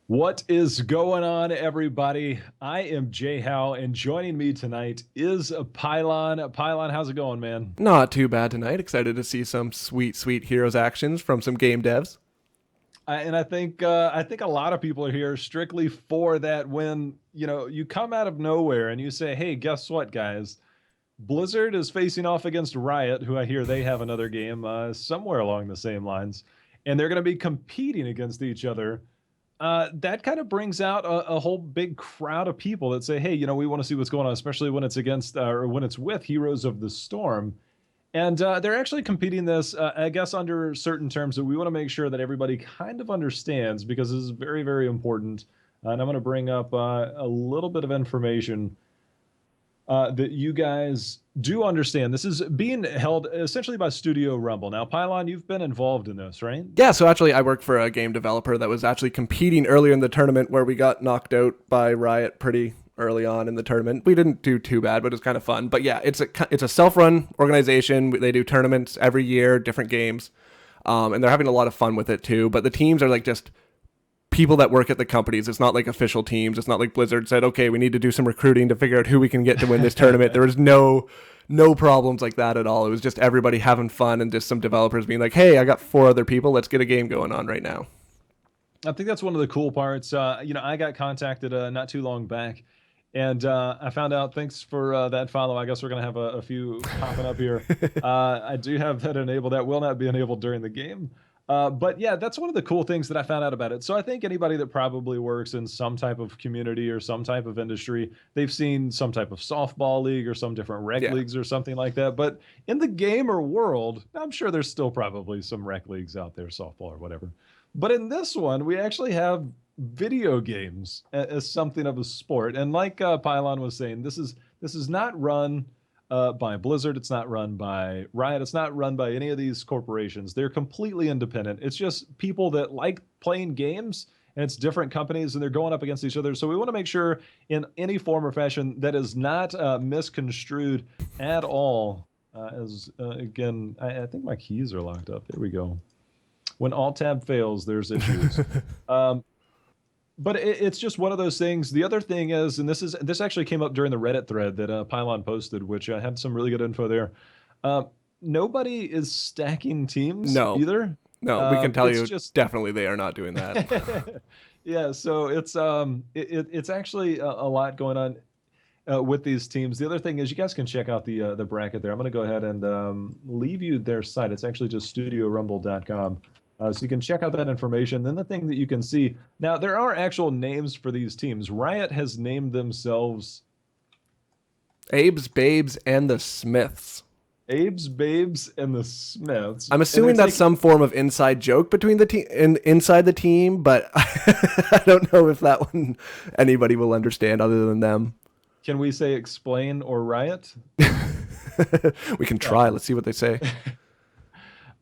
What is going on, everybody? I am JHow, and joining me tonight is Pylon. Pylon, how's it going, man? Not too bad tonight. Excited to see some sweet, sweet Heroes actions from some game devs. And I think a lot of people are here strictly for that. When you come out of nowhere and you say, "Hey, guess what, guys? Blizzard is facing off against Riot, who I hear they have another game somewhere along the same lines, and they're going to be competing against each other." That kind of brings out a whole big crowd of people that say, "Hey, we want to see what's going on," especially when it's against or when it's with Heroes of the Storm. And they're actually competing this, I guess, under certain terms that we want to make sure that everybody kind of understands because this is very, very important. And I'm going to bring up a little bit of information that you guys do understand. This is being held essentially by Studio Rumble. Now, Pylon, you've been involved in this, right? Yeah, so actually, I work for a game developer that was actually competing earlier in the tournament where we got knocked out by Riot pretty early on in the tournament. We didn't do too bad, but it was kind of fun. But yeah, it's a self-run organization. They do tournaments every year, different games, and they're having a lot of fun with it too. But the teams are like just people that work at the companies. It's not like official teams. It's not like Blizzard said, okay, we need to do some recruiting to figure out who we can get to win this tournament. There was no problems like that at all. It was just everybody having fun and just some developers being like, hey, I got four other people. Let's get a game going on right now. I think that's one of the cool parts. I got contacted not too long back, and I found out. Thanks for that follow. I guess we're gonna have a few popping up here. I do have that enabled. That will not be enabled during the game. But yeah, that's one of the cool things that I found out about it. So I think anybody that probably works in some type of community or some type of industry, they've seen some type of softball league or some different rec Yeah. leagues or something like that. But in the gamer world, I'm sure there's still probably some rec leagues out there, softball or whatever. But in this one, we actually have video games as something of a sport. And like Pylon was saying, this is not run by Blizzard. It's not run by Riot. It's not run by any of these corporations. They're completely independent. It's just people that like playing games, and it's different companies, and they're going up against each other. So we want to make sure, in any form or fashion, that is not misconstrued at all. Again, I think my keys are locked up. There we go. When Alt Tab fails, there's issues. Um, but it's just one of those things. The other thing is, and this actually came up during the Reddit thread that Pylon posted, which had some really good info there. Uh, Nobody is stacking teams No, either. no, we can tell It's you just definitely they are not doing that. yeah. So it's actually a lot going on with these teams. The other thing is, you guys can check out the bracket there. I'm going to go ahead and leave you their site. It's actually just studiorumble.com. So you can check out that information. Then the thing that you can see now, there are actual names for these teams. Riot has named themselves Abe's, Babes, and the Smiths. Abe's, Babes, and the Smiths, I'm and they're assuming that's taking. some form of inside joke between the team inside the team, but I don't know if that one anybody will understand other than them. Can we say explain or Riot? We can Yeah. try. Let's see what they say.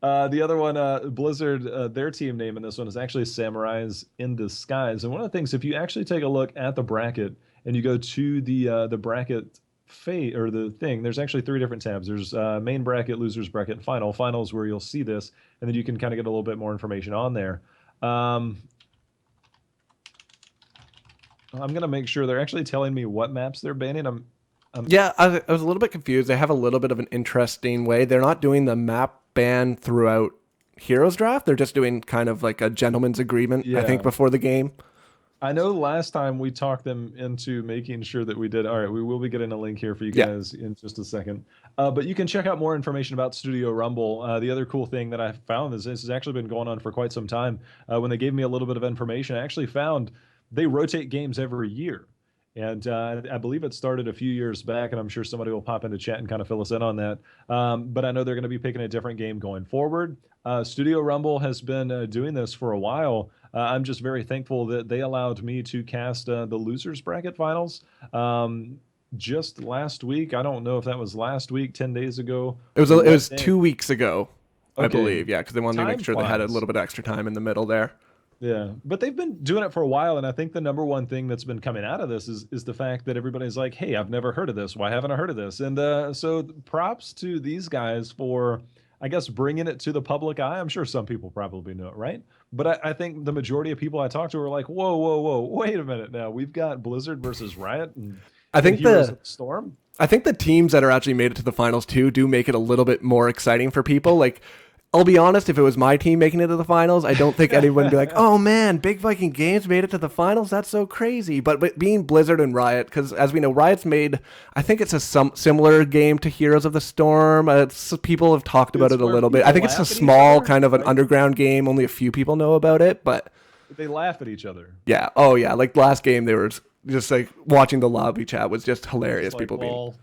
The other one, Blizzard, their team name in this one is actually Samurais in Disguise. And one of the things, if you actually take a look at the bracket and you go to the bracket or the thing, there's actually three different tabs. There's main bracket, losers bracket, and final. Finals where you'll see this, and then you can kind of get a little bit more information on there. Um, I'm gonna make sure they're actually telling me what maps they're banning. I'm Yeah, I was a little bit confused. They have a little bit of an interesting way. They're not doing the map ban throughout Heroes Draft. They're just doing kind of like a gentleman's agreement, I think, Yeah. before the game. I know last time we talked them into making sure that we did. All right, we will be getting a link here for you Yeah. guys in just a second. But you can check out more information about Studio Rumble. The other cool thing that I found is this has actually been going on for quite some time. When they gave me a little bit of information, I actually found they rotate games every year. And I believe it started a few years back, and I'm sure somebody will pop into chat and kind of fill us in on that. But I know they're going to be picking a different game going forward. Studio Rumble has been doing this for a while. I'm just very thankful that they allowed me to cast the losers bracket finals just last week. I don't know if that was last week, 10 days ago, It was or it what was day. 2 weeks ago, I Okay, believe. Yeah, because they wanted to make time sure they had a flies. little bit extra time in the middle there. Yeah, but they've been doing it for a while, and I think the number one thing that's been coming out of this is the fact that everybody's like, "Hey, I've never heard of this. Why haven't I heard of this?" And so props to these guys for I guess bringing it to the public eye. I'm sure some people probably know it, right? But I think the majority of people I talk to are like, whoa, whoa, whoa, wait a minute now. We've got Blizzard versus Riot I and think Heroes the of the Storm. I think the teams that are actually made it to the finals too do make it a little bit more exciting for people. Like, I'll be honest, if it was my team making it to the finals, I don't think anyone would be like, "Oh man, Big Viking Games made it to the finals. That's so crazy." But being Blizzard and Riot, because as we know, Riot's made, I think it's a similar game to Heroes of the Storm. People have talked about It's it a where little bit. I think people it's a laugh at each small other, kind of an right? underground game. Only a few people know about it, but They laugh at each other. yeah. Oh yeah, like last game they were just like watching the lobby chat was just hilarious. It's like, People being well,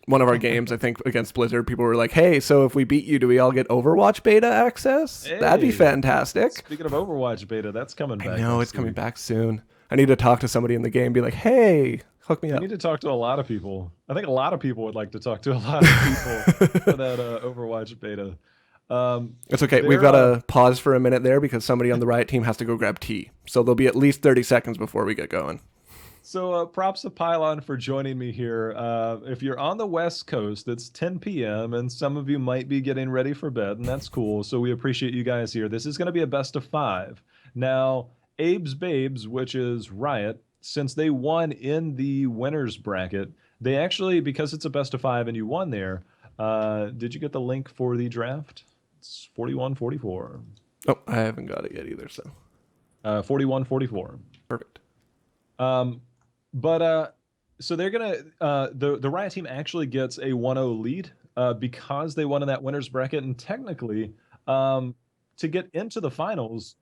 one of our games, I think, against Blizzard, people were like, "Hey, so if we beat you, do we all get Overwatch beta access? That'd be hey, fantastic." speaking of Overwatch beta, that's coming I back. know next it's coming week. back soon. I need to talk to somebody in the game, be like, "Hey, hook me We up." need to talk to a lot of people. I think a lot of people would like to talk to a lot of people for that Overwatch beta. It's okay. We've got to pause for a minute there because somebody on the Riot team has to go grab tea. So there'll be at least 30 seconds before we get going. So props to Pylon for joining me here. If you're on the West Coast, it's 10 p.m. and some of you might be getting ready for bed, and that's cool. So we appreciate you guys here. This is going to be a best of 5. Now, Abe's Babes, which is Riot, since they won in the winners bracket, they actually, because it's a best of 5 and you won there, did you get the link for the draft? It's 41-44. Oh, I haven't got it yet either. So 41-44. perfect. So they're gonna the Riot team actually gets a 1-0 lead because they won in that winners bracket, and technically, to get into the finals,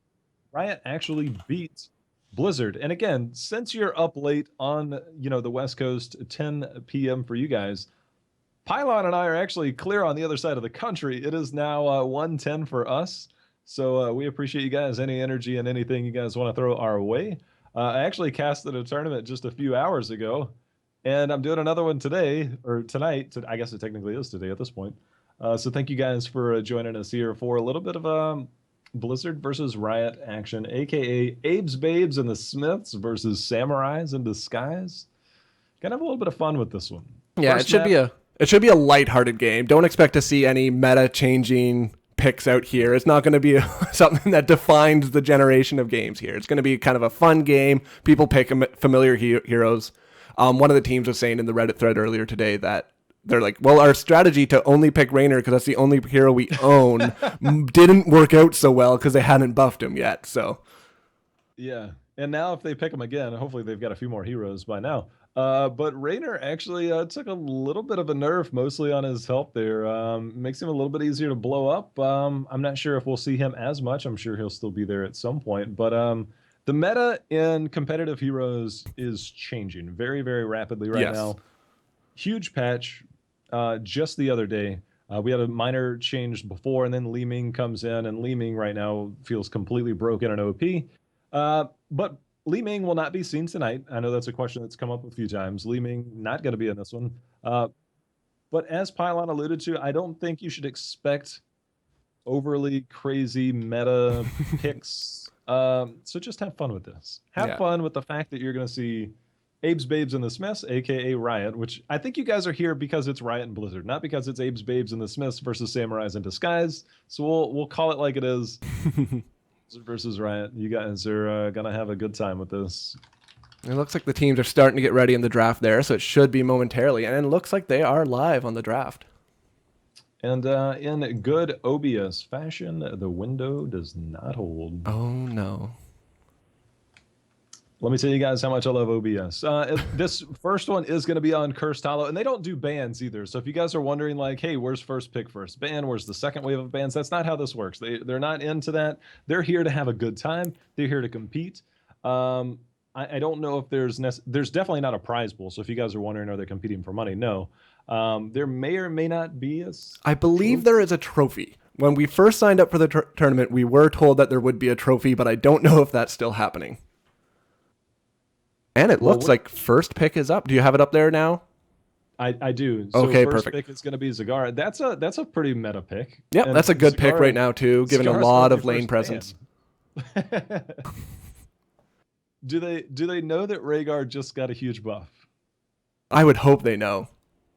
Riot actually beat Blizzard. And again, since you're up late on the West Coast, 10 p.m. for you guys, Pylon and I are actually clear on the other side of the country. It is now 1:10 for us. So we appreciate you guys. Any energy and anything you guys want to throw our way. I actually casted a tournament just a few hours ago, and I'm doing another one today or tonight. I guess it technically is today at this point. So thank you guys for joining us here for a little bit of Blizzard versus Riot action, aka Abe's Babes and the Smiths versus Samurais in Disguise. Gonna have a little bit of fun with this one. Yeah, First it should be a lighthearted game. Don't expect to see any meta changing picks out here. It's not going to be something that defines the generation of games here. It's going to be kind of a fun game. People pick familiar heroes. One of the teams was saying in the Reddit thread earlier today that they're like, well, our strategy to only pick Raynor because that's the only hero we own didn't work out so well because they hadn't buffed him yet. So Yeah, and now if they pick him again, hopefully they've got a few more heroes by now. But Raynor actually took a little bit of a nerf, mostly on his health there. Makes him a little bit easier to blow up. I'm not sure if we'll see him as much. I'm sure he'll still be there at some point. But the meta in competitive heroes is changing very, very rapidly right now. Huge patch just the other day. We had a minor change before, and then Li Ming comes in, and Li Ming right now feels completely broken and OP. But Li Ming will not be seen tonight. I know that's a question that's come up a few times. Li Ming not going to be in this one. But as Pylon alluded to, I don't think you should expect overly crazy meta picks. So just have fun with this. Have fun with the fact that you're going to see Abe's Babes and the Smiths, aka Riot, which I think you guys are here because it's Riot and Blizzard, not because it's Abe's Babes and the Smiths versus Samurais in Disguise. So we'll call it like it is. Versus Riot. You guys are gonna have a good time with this. it looks like the teams are starting to get ready in the draft there, so it should be momentarily. And it looks like they are live on the draft. And in good OBS fashion, the window does not hold. Oh, no. Let me tell you guys how much I love OBS. This first one is going to be on Cursed Hollow, and they don't do bans either. So if you guys are wondering, like, hey, where's first pick first ban? Where's the second wave of bans? That's not how this works. They're not into that. They're here to have a good time. They're here to compete. I don't know if there's definitely not a prize pool. So if you guys are wondering, are they competing for money? No. There may or may not be. I believe there is a trophy. When we first signed up for the tournament, we were told that there would be a trophy, but I don't know if that's still happening. And it looks like first pick is up. Do you have it up there now? I do. So okay, first perfect. pick is going to be Zagara. That's a pretty meta pick. Yep, that's a good pick right now too, given a lot of lane presence. Do they know that Rhaegar just got a huge buff? I would hope they know.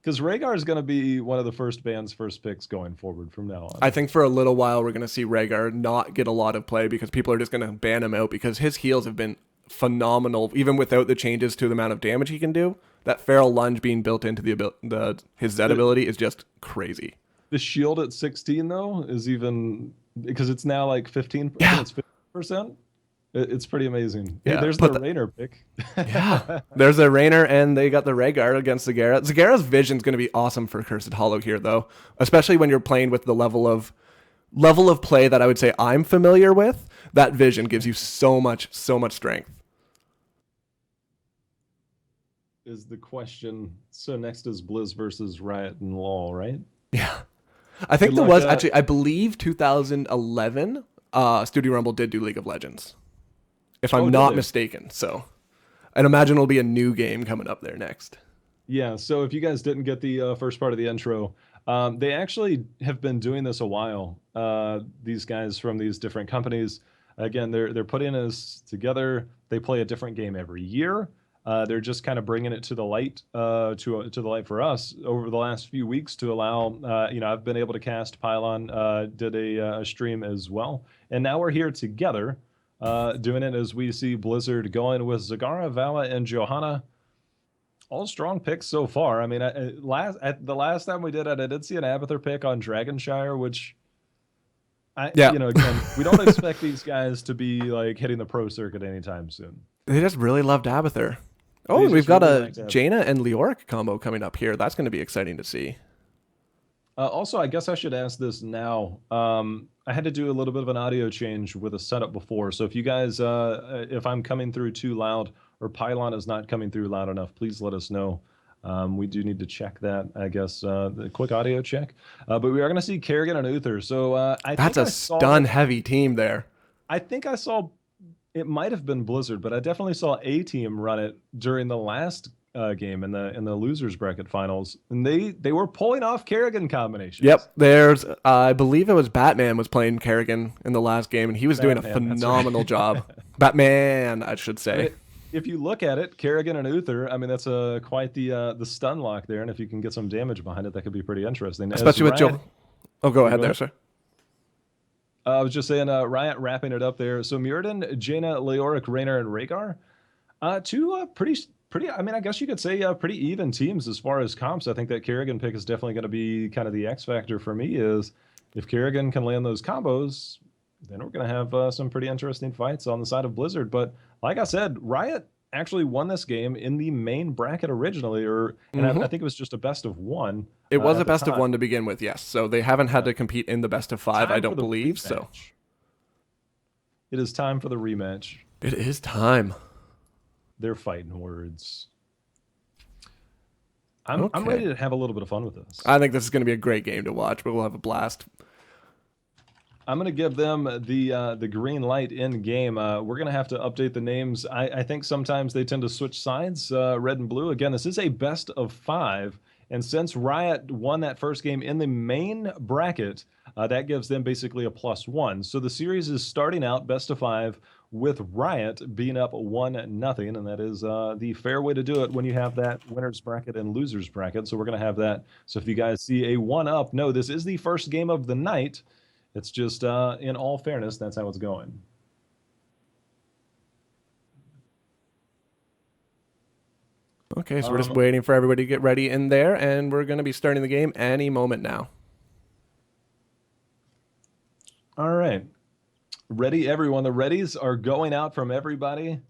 Because Rhaegar is going to be one of the first band's first picks going forward from now on. I think for a little while we're going to see Rhaegar not get a lot of play because people are just going to ban him out because his heals have been phenomenal, even without the changes to the amount of damage he can do. That Feral Lunge being built into his Zed ability is just crazy. The shield at 16 though is even because it's now like 15. Yeah. I think it's 50%. It's pretty amazing. Yeah, Hey, there's the Raynor pick. Yeah, there's a Raynor, and they got the Rhaegar against Zagara. Zagara's Vision's going to be awesome for Cursed Hollow here, though, especially when you're playing with the level of play that I would say I'm familiar with. That Vision gives you so much strength. Is the question. So next is Blizz versus Riot and LoL, right? Yeah, I think Good there luck, was actually, I believe 2011, Studio Rumble did do League of Legends, if I'm not mistaken. So I'd imagine it'll be a new game coming up there next. Yeah, so if you guys didn't get the first part of the intro, they actually have been doing this a while. These guys from these different companies, again, they're putting us together. They play a different game every year. They're just kind of bringing it to the light, to the light for us over the last few weeks to allow. I've been able to cast Pylon, did a stream as well, and now we're here together. Doing it as we see Blizzard going with Zagara, Vala, and Johanna. All strong picks so far. I mean, the last time we did it, I did see an Abathur pick on Shire, which, again, we don't expect these guys to be like hitting the pro circuit anytime soon. They just really loved Abathur. Oh, and we've got a Jaina and Leoric combo coming up here. That's going to be exciting to see. Also, I guess I should ask this now. I had to do a little bit of an audio change with a setup before. So if you guys, if I'm coming through too loud or Pylon is not coming through loud enough, please let us know. We do need to check that, I guess, the quick audio check. But we are going to see Kerrigan and Uther. So that's a stun-heavy team there. I think I saw, it might have been Blizzard, but I definitely saw a team run it during the last game in the losers bracket finals, and they were pulling off Kerrigan combinations. Yep, there's I believe it was Batman was playing Kerrigan in the last game, and he was doing a phenomenal job. Batman, I should say. I mean, if you look at it, Kerrigan and Uther, I mean that's quite the stun lock there, and if you can get some damage behind it, that could be pretty interesting. Especially with Joe. Oh, go ahead there, sir. I was just saying, Riot wrapping it up there. So Muradin, Jaina, Leoric, Raynor, and Rhaegar, two pretty. I mean, I guess you could say pretty even teams as far as comps. I think that Kerrigan pick is definitely going to be kind of the X factor for me. Is if Kerrigan can land those combos, then we're going to have some pretty interesting fights on the side of Blizzard. But like I said, Riot actually won this game in the main bracket originally, I think it was just a best of one. It was a best of one to begin with, yes. So they haven't had to compete in the best of five, I don't believe. So it is time for the rematch. It is time. They're fighting words. I'm ready to have a little bit of fun with this. I think this is going to be a great game to watch, but we'll have a blast. I'm going to give them the green light in game. We're going to have to update the names. I think sometimes they tend to switch sides, red and blue. Again, this is a best of 5. And since Riot won that first game in the main bracket, that gives them basically a +1. So the series is starting out best of 5 with Riot being up 1-0. And that is the fair way to do it when you have that winner's bracket and loser's bracket. So we're going to have that. So if you guys see a 1-up, no, this is the first game of the night. It's just, in all fairness, that's how it's going. Okay, so we're just waiting for everybody to get ready in there, and we're going to be starting the game any moment now. All right. Ready, everyone. The readies are going out from everybody,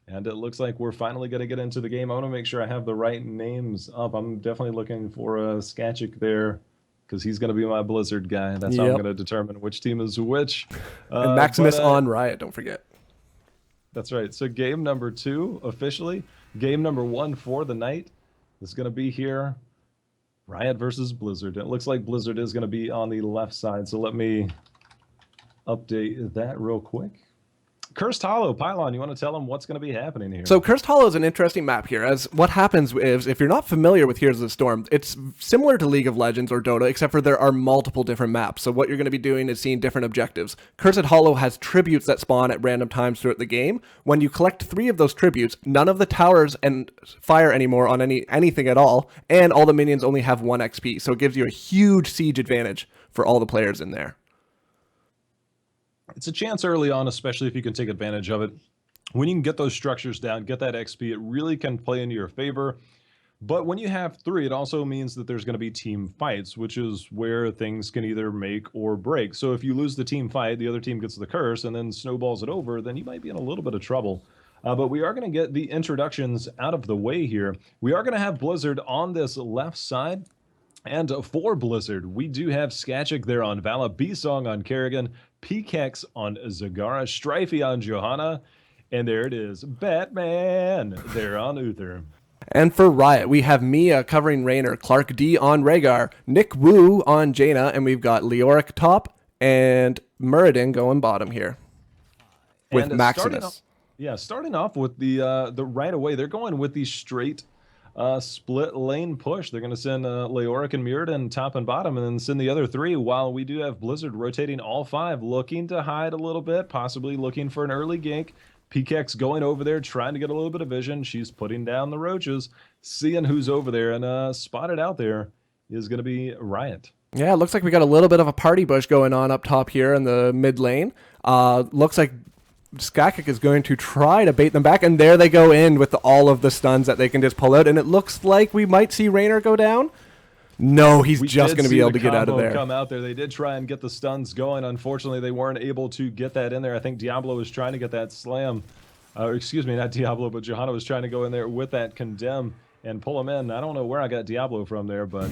and it looks like we're finally going to get into the game. I want to make sure I have the right names up. I'm definitely looking for a Skachik there, because he's going to be my Blizzard guy. That's how I'm going to determine which team is which. And Maximus on Riot, don't forget. That's right. So game number 2, officially. Game number 1 for the night is going to be here. Riot versus Blizzard. It looks like Blizzard is going to be on the left side. So let me update that real quick. Cursed Hollow, Pylon, you want to tell them what's going to be happening here? So Cursed Hollow is an interesting map here, as what happens is, if you're not familiar with Heroes of the Storm, it's similar to League of Legends or Dota, except for there are multiple different maps. So what you're going to be doing is seeing different objectives. Cursed Hollow has tributes that spawn at random times throughout the game. When you collect 3 of those tributes, none of the towers and fire anymore on anything at all, and all the minions only have 1 XP. So it gives you a huge siege advantage for all the players in there. It's a chance early on, especially if you can take advantage of it. When you can get those structures down, get that XP, it really can play into your favor. But when you have 3, it also means that there's going to be team fights, which is where things can either make or break. So if you lose the team fight, the other team gets the curse and then snowballs it over, then you might be in a little bit of trouble. But we are going to get the introductions out of the way here. We are going to have Blizzard on this left side. And for Blizzard, we do have Skachik there on Vala, B-Song on Kerrigan, Pkex on Zagara, Strifey on Johanna, and there it is, Batman there on Uther. And for Riot, we have Mia covering Raynor, Clark D on Rhaegar, Nick Wu on Jaina, and we've got Leoric top and Muradin going bottom here with and Maximus. Starting off with the right away, they're going with the straight split lane push. They're going to send Leoric and Muradin top and bottom, and then send the other 3, while we do have Blizzard rotating all 5, looking to hide a little bit, possibly looking for an early gank. Pkex going over there, trying to get a little bit of vision. She's putting down the roaches, seeing who's over there, and spotted out there is going to be Riot. Yeah, it looks like we got a little bit of a party bush going on up top here in the mid lane. Looks like Skachik is going to try to bait them back, and there they go in with all of the stuns that they can just pull out, and it looks like we might see Raynor go down. No, he's just going to be able to get out of there. Come out there. They did try and get the stuns going. Unfortunately, they weren't able to get that in there. I think Diablo was trying to get that slam. Excuse me, not Diablo, but Johanna was trying to go in there with that condemn and pull him in. I don't know where I got Diablo from there, but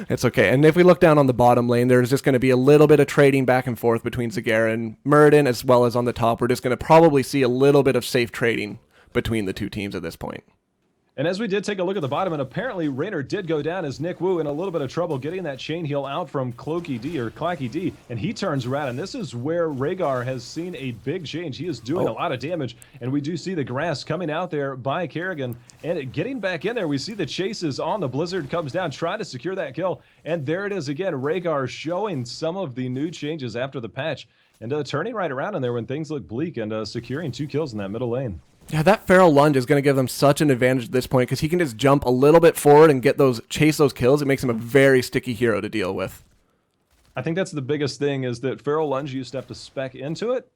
it's okay. And if we look down on the bottom lane, there's just going to be a little bit of trading back and forth between Zagara and Muradin, as well as on the top. We're just going to probably see a little bit of safe trading between the 2 teams at this point. And as we did take a look at the bottom, and apparently Raynor did go down as Nick Wu in a little bit of trouble getting that chain heal out from Cloaky D or Clacky D, and he turns around, and this is where Rhaegar has seen a big change. He is doing a lot of damage, and we do see the grass coming out there by Kerrigan, and getting back in there, we see the chases on the Blizzard comes down, trying to secure that kill, and there it is again, Rhaegar showing some of the new changes after the patch, and turning right around in there when things look bleak, and securing 2 kills in that middle lane. Yeah, that feral lunge is going to give them such an advantage at this point, because he can just jump a little bit forward and chase those kills. It makes him a very sticky hero to deal with. I think that's the biggest thing, is that feral lunge used to have to spec into it.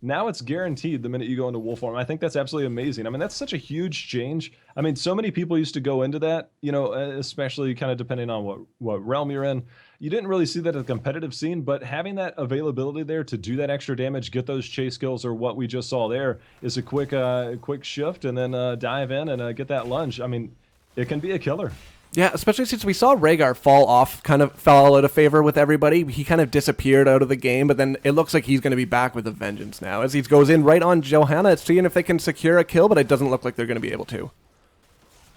Now it's guaranteed the minute you go into wolf form. I think that's absolutely amazing. I mean, that's such a huge change. I mean, so many people used to go into that, you know, especially kind of depending on what realm you're in. You didn't really see that at the competitive scene, but having that availability there to do that extra damage, get those chase kills, or what we just saw there, is a quick shift, and then dive in and get that lunge. I mean, it can be a killer. Yeah, especially since we saw Rhaegar fall off, kind of fell out of favor with everybody. He kind of disappeared out of the game, but then it looks like he's going to be back with a vengeance now, as he goes in right on Johanna, seeing if they can secure a kill, but it doesn't look like they're going to be able to.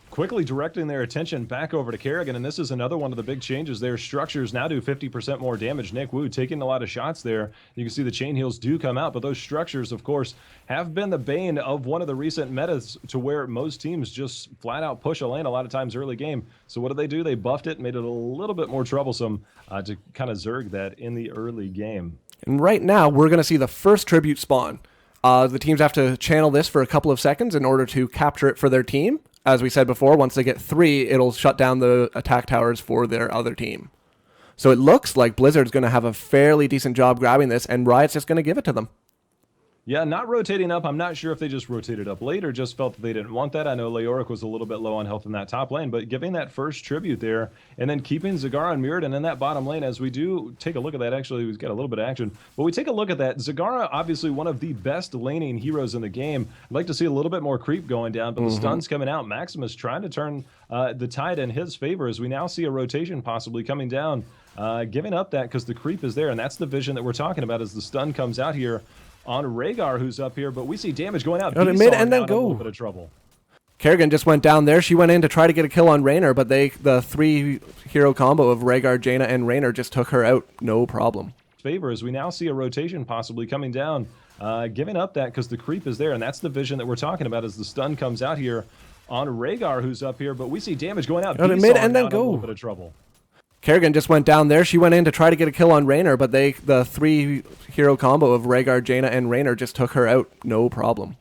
Quickly directing their attention back over to Kerrigan, and this is another one of the big changes there. Structures now do 50% more damage. Nick Wu taking a lot of shots there. You can see the chain heals do come out, but those structures, of course, have been the bane of one of the recent metas, to where most teams just flat out push a lane a lot of times early game. So what do? They buffed it, made it a little bit more troublesome to kind of zerg that in the early game. And right now, we're going to see the first tribute spawn. The teams have to channel this for a couple of seconds in order to capture it for their team. As we said before, once they get 3, it'll shut down the attack towers for their other team. So it looks like Blizzard's going to have a fairly decent job grabbing this, and Riot's just going to give it to them. Yeah, not rotating up. I'm not sure if they just rotated up late or just felt that they didn't want that. I know Leoric was a little bit low on health in that top lane, but giving that first tribute there, and then keeping Zagara and Muradin in that bottom lane. As we do take a look at that, actually, we've got a little bit of action. But we take a look at that. Zagara, obviously one of the best laning heroes in the game. I'd like to see a little bit more creep going down, but the stun's coming out. Maximus trying to turn the tide in his favor, as we now see a rotation possibly coming down, giving up that because the creep is there, and that's the vision that we're talking about as the stun comes out here on Rhaegar, who's up here, but we see damage going out. Mid and then go. A little bit of trouble. Kerrigan just went down there. She went in to try to get a kill on Raynor, but the 3-hero combo of Rhaegar, Jaina, and Raynor just took her out. No problem. Favor, as we now see a rotation possibly coming down giving up that because the creep is there, and that's the vision that we're talking about as the stun comes out here on Rhaegar, who's up here, but we see damage going out. Mid and then go. A little bit of trouble. Kerrigan just went down there. She went in to try to get a kill on Raynor, but the 3-hero combo of Rhaegar, Jaina, and Raynor just took her out. No problem.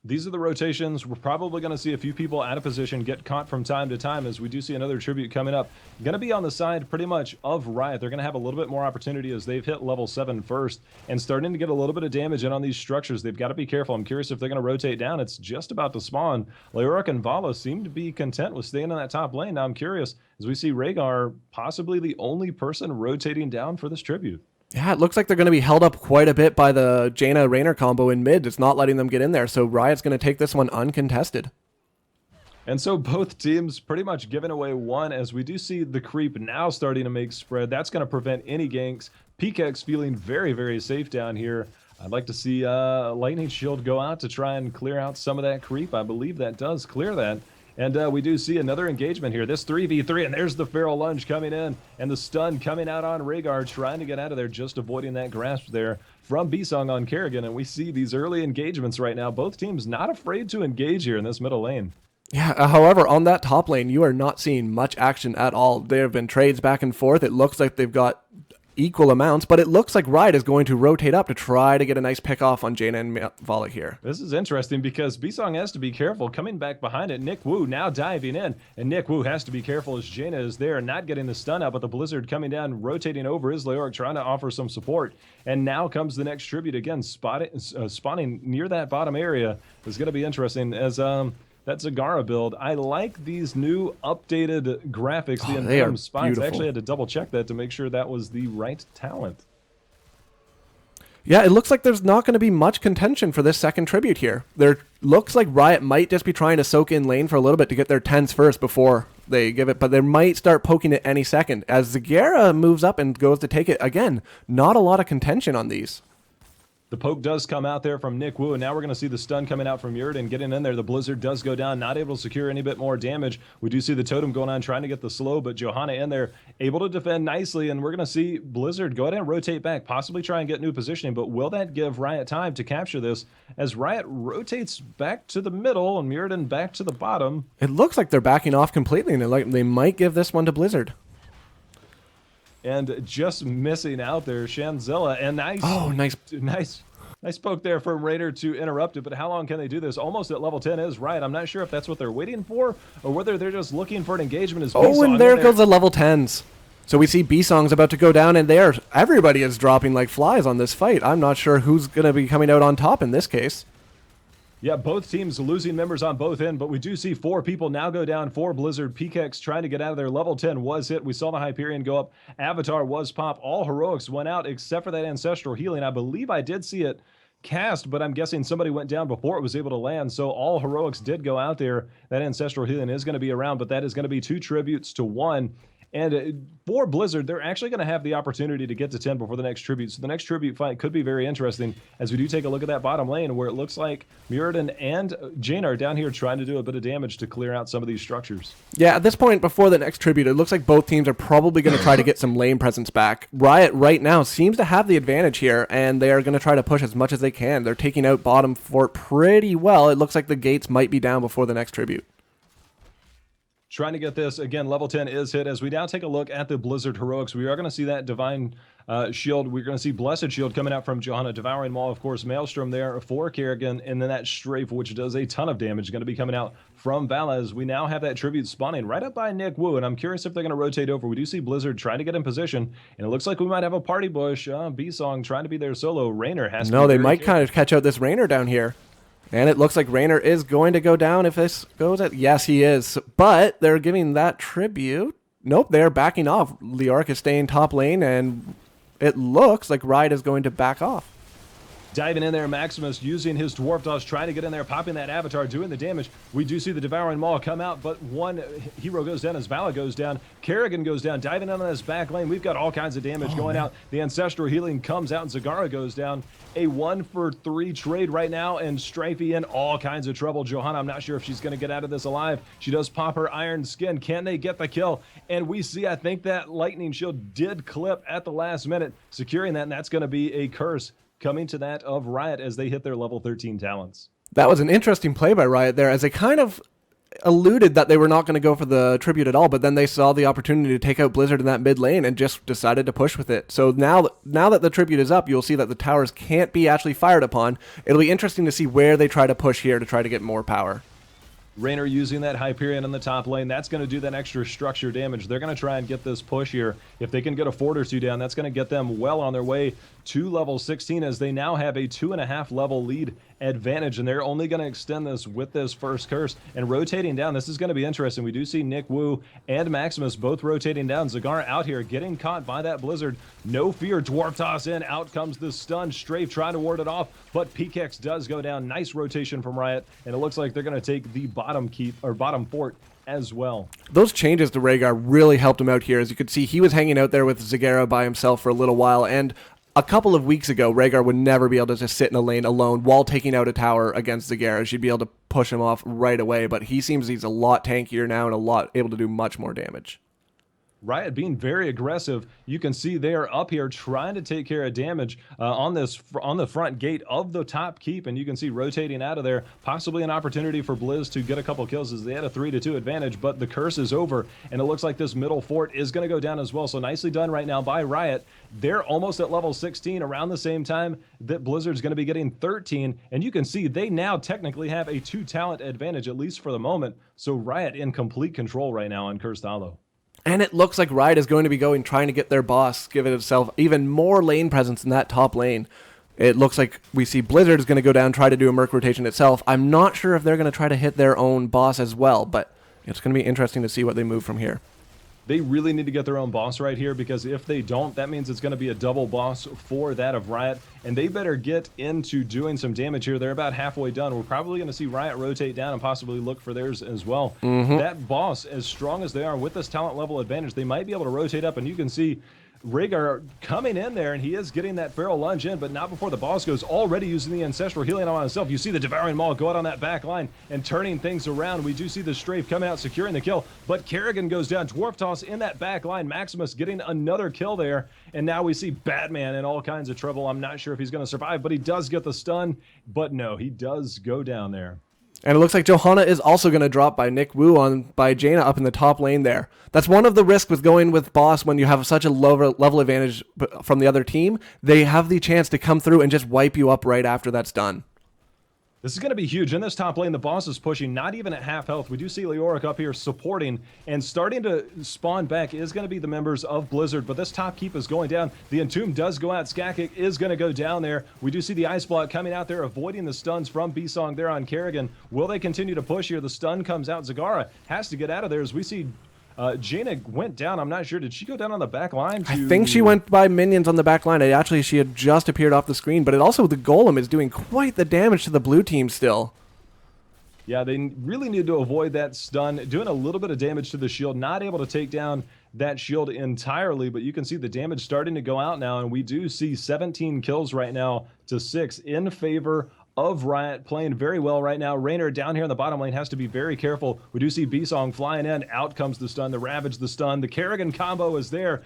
These are the rotations. We're probably going to see a few people out of position get caught from time to time, as we do see another tribute coming up. Going to be on the side pretty much of Riot. They're going to have a little bit more opportunity as they've hit level 7 first and starting to get a little bit of damage in on these structures. They've got to be careful. I'm curious if they're going to rotate down. It's just about to spawn. Leoric and Vala seem to be content with staying in that top lane. Now I'm curious as we see Rhaegar possibly the only person rotating down for this tribute. Yeah, it looks like they're going to be held up quite a bit by the Jaina-Raynor combo in mid. It's not letting them get in there, so Riot's going to take this one uncontested. And so both teams pretty much giving away one, as we do see the creep now starting to make spread. That's going to prevent any ganks. PKX feeling very, very safe down here. I'd like to see Lightning Shield go out to try and clear out some of that creep. I believe that does clear that. And we do see another engagement here. This 3v3, and there's the Feral Lunge coming in, and the stun coming out on Rhaegar, trying to get out of there, just avoiding that grasp there from Bisong on Kerrigan. And we see these early engagements right now. Both teams not afraid to engage here in this middle lane. Yeah, however, on that top lane, you are not seeing much action at all. There have been trades back and forth. It looks like they've got equal amounts, but it looks like Riot is going to rotate up to try to get a nice pick off on Jaina and Vala here. This is interesting because Bisong has to be careful. Coming back behind it, Nick Wu now diving in, and Nick Wu has to be careful as Jaina is there, not getting the stun out, but the Blizzard coming down, rotating over is Leoric, trying to offer some support. And now comes the next tribute again, spawning near that bottom area. Is going to be interesting as that Zagara build. I like these new updated graphics. The Informed spots. I actually had to double check that to make sure that was the right talent. Yeah, it looks like there's not going to be much contention for this second tribute here. There looks like Riot might just be trying to soak in lane for a little bit to get their 10s first before they give it, but they might start poking it any second. As Zagara moves up and goes to take it, again, not a lot of contention on these. The poke does come out there from Nick Wu, and now we're going to see the stun coming out from Yurden getting in there. The Blizzard does go down, not able to secure any bit more damage. We do see the totem going on, trying to get the slow, but Johanna in there, able to defend nicely, and we're going to see Blizzard go ahead and rotate back, possibly try and get new positioning, but will that give Riot time to capture this as Riot rotates back to the middle and Yurden back to the bottom? It looks like they're backing off completely, and they might give this one to Blizzard. And just missing out there, Shanzilla, and nice poke there from Raider to interrupt it, but how long can they do this? Almost at level 10 is right. I'm not sure if that's what they're waiting for or whether they're just looking for an engagement as Oh, and there goes the level 10s. So we see B-Song's about to go down, and everybody is dropping like flies on this fight. I'm not sure who's going to be coming out on top in this case. Yeah, both teams losing members on both ends, but we do see 4 people now go down for Blizzard. PKX trying to get out of there. Level 10 was hit. We saw the Hyperion go up. Avatar was pop. All heroics went out except for that Ancestral Healing. I believe I did see it cast, but I'm guessing somebody went down before it was able to land, so all heroics did go out there. That Ancestral Healing is going to be around, but that is going to be 2 tributes to 1. And for Blizzard, they're actually going to have the opportunity to get to 10 before the next tribute. So the next tribute fight could be very interesting as we do take a look at that bottom lane where it looks like Muradin and Jaina are down here trying to do a bit of damage to clear out some of these structures. Yeah, at this point, before the next tribute, it looks like both teams are probably going to try to get some lane presence back. Riot right now seems to have the advantage here, and they are going to try to push as much as they can. They're taking out bottom fort pretty well. It looks like the gates might be down before the next tribute. Trying to get this, again, level 10 is hit. As we now take a look at the Blizzard Heroics, we are going to see that Divine Shield. We're going to see Blessed Shield coming out from Johanna. Devouring Maul, of course, Maelstrom there for Kerrigan, and then that Strafe, which does a ton of damage, going to be coming out from Vala. As we now have that tribute spawning right up by Nick Wu, and I'm curious if they're going to rotate over. We do see Blizzard trying to get in position, and it looks like we might have a party bush. B-Song trying to be there solo. Raynor has to No, they might kind of catch out this Raynor down here. And it looks like Raynor is going to go down if this goes at... Yes, he is. But they're giving that tribute. Nope, they're backing off. Leoric is staying top lane, and it looks like Riot is going to back off. Diving in there, Maximus using his Dwarf Toss, trying to get in there, popping that Avatar, doing the damage. We do see the Devouring Maul come out, but one hero goes down as Vala goes down. Kerrigan goes down, diving in on this back lane. We've got all kinds of damage going out. The Ancestral Healing comes out, and Zagara goes down. A 1-for-3 trade right now, and Strifey in all kinds of trouble. Johanna, I'm not sure if she's going to get out of this alive. She does pop her Iron Skin. Can they get the kill? And we see, I think that Lightning Shield did clip at the last minute, securing that, and that's going to be a curse coming to that of Riot as they hit their level 13 talents. That was an interesting play by Riot there, as they kind of alluded that they were not going to go for the tribute at all, but then they saw the opportunity to take out Blizzard in that mid lane and just decided to push with it. So now that the tribute is up, you'll see that the towers can't be actually fired upon. It'll be interesting to see where they try to push here to try to get more power. Raynor using that Hyperion in the top lane. That's going to do that extra structure damage. They're going to try and get this push here. If they can get a fort or two down, that's going to get them well on their way to level 16 as they now have a 2.5 level lead advantage, and they're only going to extend this with this first curse and rotating down. This is going to be interesting. We do see Nick Wu and Maximus both rotating down. Zagara out here getting caught by that Blizzard. No fear. Dwarf toss in. Out comes the stun. Strafe trying to ward it off, but Pikex does go down. Nice rotation from Riot, and it looks like they're going to take the bottom fort as well. Those changes to Rhaegar really helped him out here. As you could see, he was hanging out there with Zagara by himself for a little while, and a couple of weeks ago, Rhaegar would never be able to just sit in a lane alone while taking out a tower against Zagara. She'd be able to push him off right away, but he seems he's a lot tankier now and able to do much more damage. Riot being very aggressive. You can see they are up here trying to take care of damage on the front gate of the top keep, and you can see rotating out of there, possibly an opportunity for Blizz to get a couple kills as they had a 3-2 advantage, but the curse is over, and it looks like this middle fort is going to go down as well. So nicely done right now by Riot. They're almost at level 16 around the same time that Blizzard's going to be getting 13, and you can see they now technically have a 2 talent advantage, at least for the moment. So Riot in complete control right now on Cursed Hollow. And it looks like Riot is going to be trying to get their boss, give it itself even more lane presence in that top lane. It looks like we see Blizzard is going to go down, try to do a Merc rotation itself. I'm not sure if they're going to try to hit their own boss as well, but it's going to be interesting to see what they move from here. They really need to get their own boss right here, because if they don't, that means it's going to be a double boss for that of Riot, and they better get into doing some damage here. They're about halfway done. We're probably going to see Riot rotate down and possibly look for theirs as well. That boss, as strong as they are with this talent level advantage, they might be able to rotate up, and you can see Rhaegar coming in there, and he is getting that Feral Lunge in, but not before the boss goes, already using the Ancestral Healing on himself. You see the Devouring Maul go out on that back line and turning things around. We do see the Strafe coming out, securing the kill, but Kerrigan goes down. Dwarf Toss in that back line. Maximus getting another kill there, and now we see Batman in all kinds of trouble. I'm not sure if he's going to survive, but he does get the stun, but no, he does go down there. And it looks like Johanna is also going to drop by Nick Wu by Jaina up in the top lane there. That's one of the risks with going with boss when you have such a low level advantage from the other team. They have the chance to come through and just wipe you up right after that's done. This is going to be huge. In this top lane, the boss is pushing, not even at half health. We do see Leoric up here supporting, and starting to spawn back is going to be the members of Blizzard, but this top keep is going down. The Entomb does go out. Skakik is going to go down there. We do see the Ice Block coming out there, avoiding the stuns from B-Song there on Kerrigan. Will they continue to push here? The stun comes out. Zagara has to get out of there as we see Jaina went down. I'm not sure. Did she go down on the back line? I think she went by minions on the back line. Actually, she had just appeared off the screen, but the Golem is doing quite the damage to the blue team still. Yeah, they really need to avoid that stun, doing a little bit of damage to the shield, not able to take down that shield entirely, but you can see the damage starting to go out now, and we do see 17 kills right now to 6 in favor of Riot, playing very well right now. Raynor down here in the bottom lane has to be very careful. We do see B-Song flying in. Out comes the stun, the Ravage, the stun. The Kerrigan combo is there.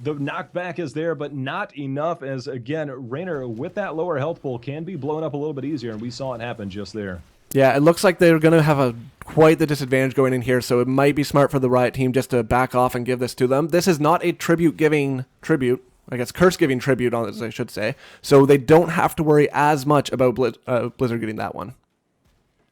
The knockback is there, but not enough, as, again, Raynor, with that lower health pool, can be blown up a little bit easier, and we saw it happen just there. Yeah, it looks like they're going to have quite the disadvantage going in here, so it might be smart for the Riot team just to back off and give this to them. This is not a tribute-giving tribute. I guess curse-giving tribute on it, as I should say. So they don't have to worry as much about Blizzard getting that one.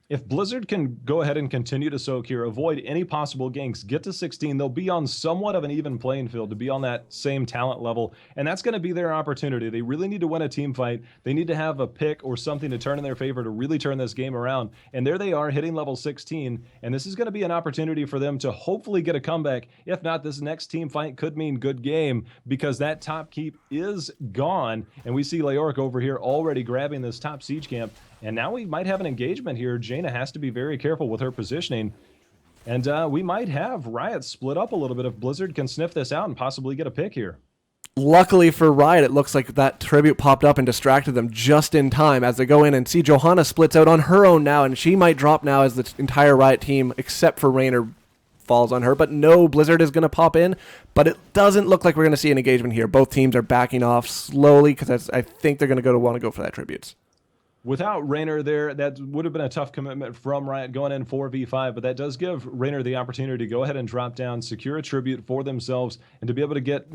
If Blizzard can go ahead and continue to soak here, avoid any possible ganks, get to 16, they'll be on somewhat of an even playing field to be on that same talent level, and that's going to be their opportunity. They really need to win a team fight. They need to have a pick or something to turn in their favor to really turn this game around, and there they are hitting level 16, and this is going to be an opportunity for them to hopefully get a comeback. If not, this next team fight could mean good game, because that top keep is gone, and we see Leoric over here already grabbing this top siege camp. And now we might have an engagement here. Jaina has to be very careful with her positioning. And we might have Riot split up a little bit if Blizzard can sniff this out and possibly get a pick here. Luckily for Riot, it looks like that tribute popped up and distracted them just in time as they go in and see Johanna splits out on her own now, and she might drop now as the entire Riot team, except for Raynor, falls on her. But no, Blizzard is going to pop in. But it doesn't look like we're going to see an engagement here. Both teams are backing off slowly because I think they're going to want to go for that tributes. Without Raynor there, that would have been a tough commitment from Riot going in 4v5, but that does give Raynor the opportunity to go ahead and drop down, secure a tribute for themselves, and to be able to get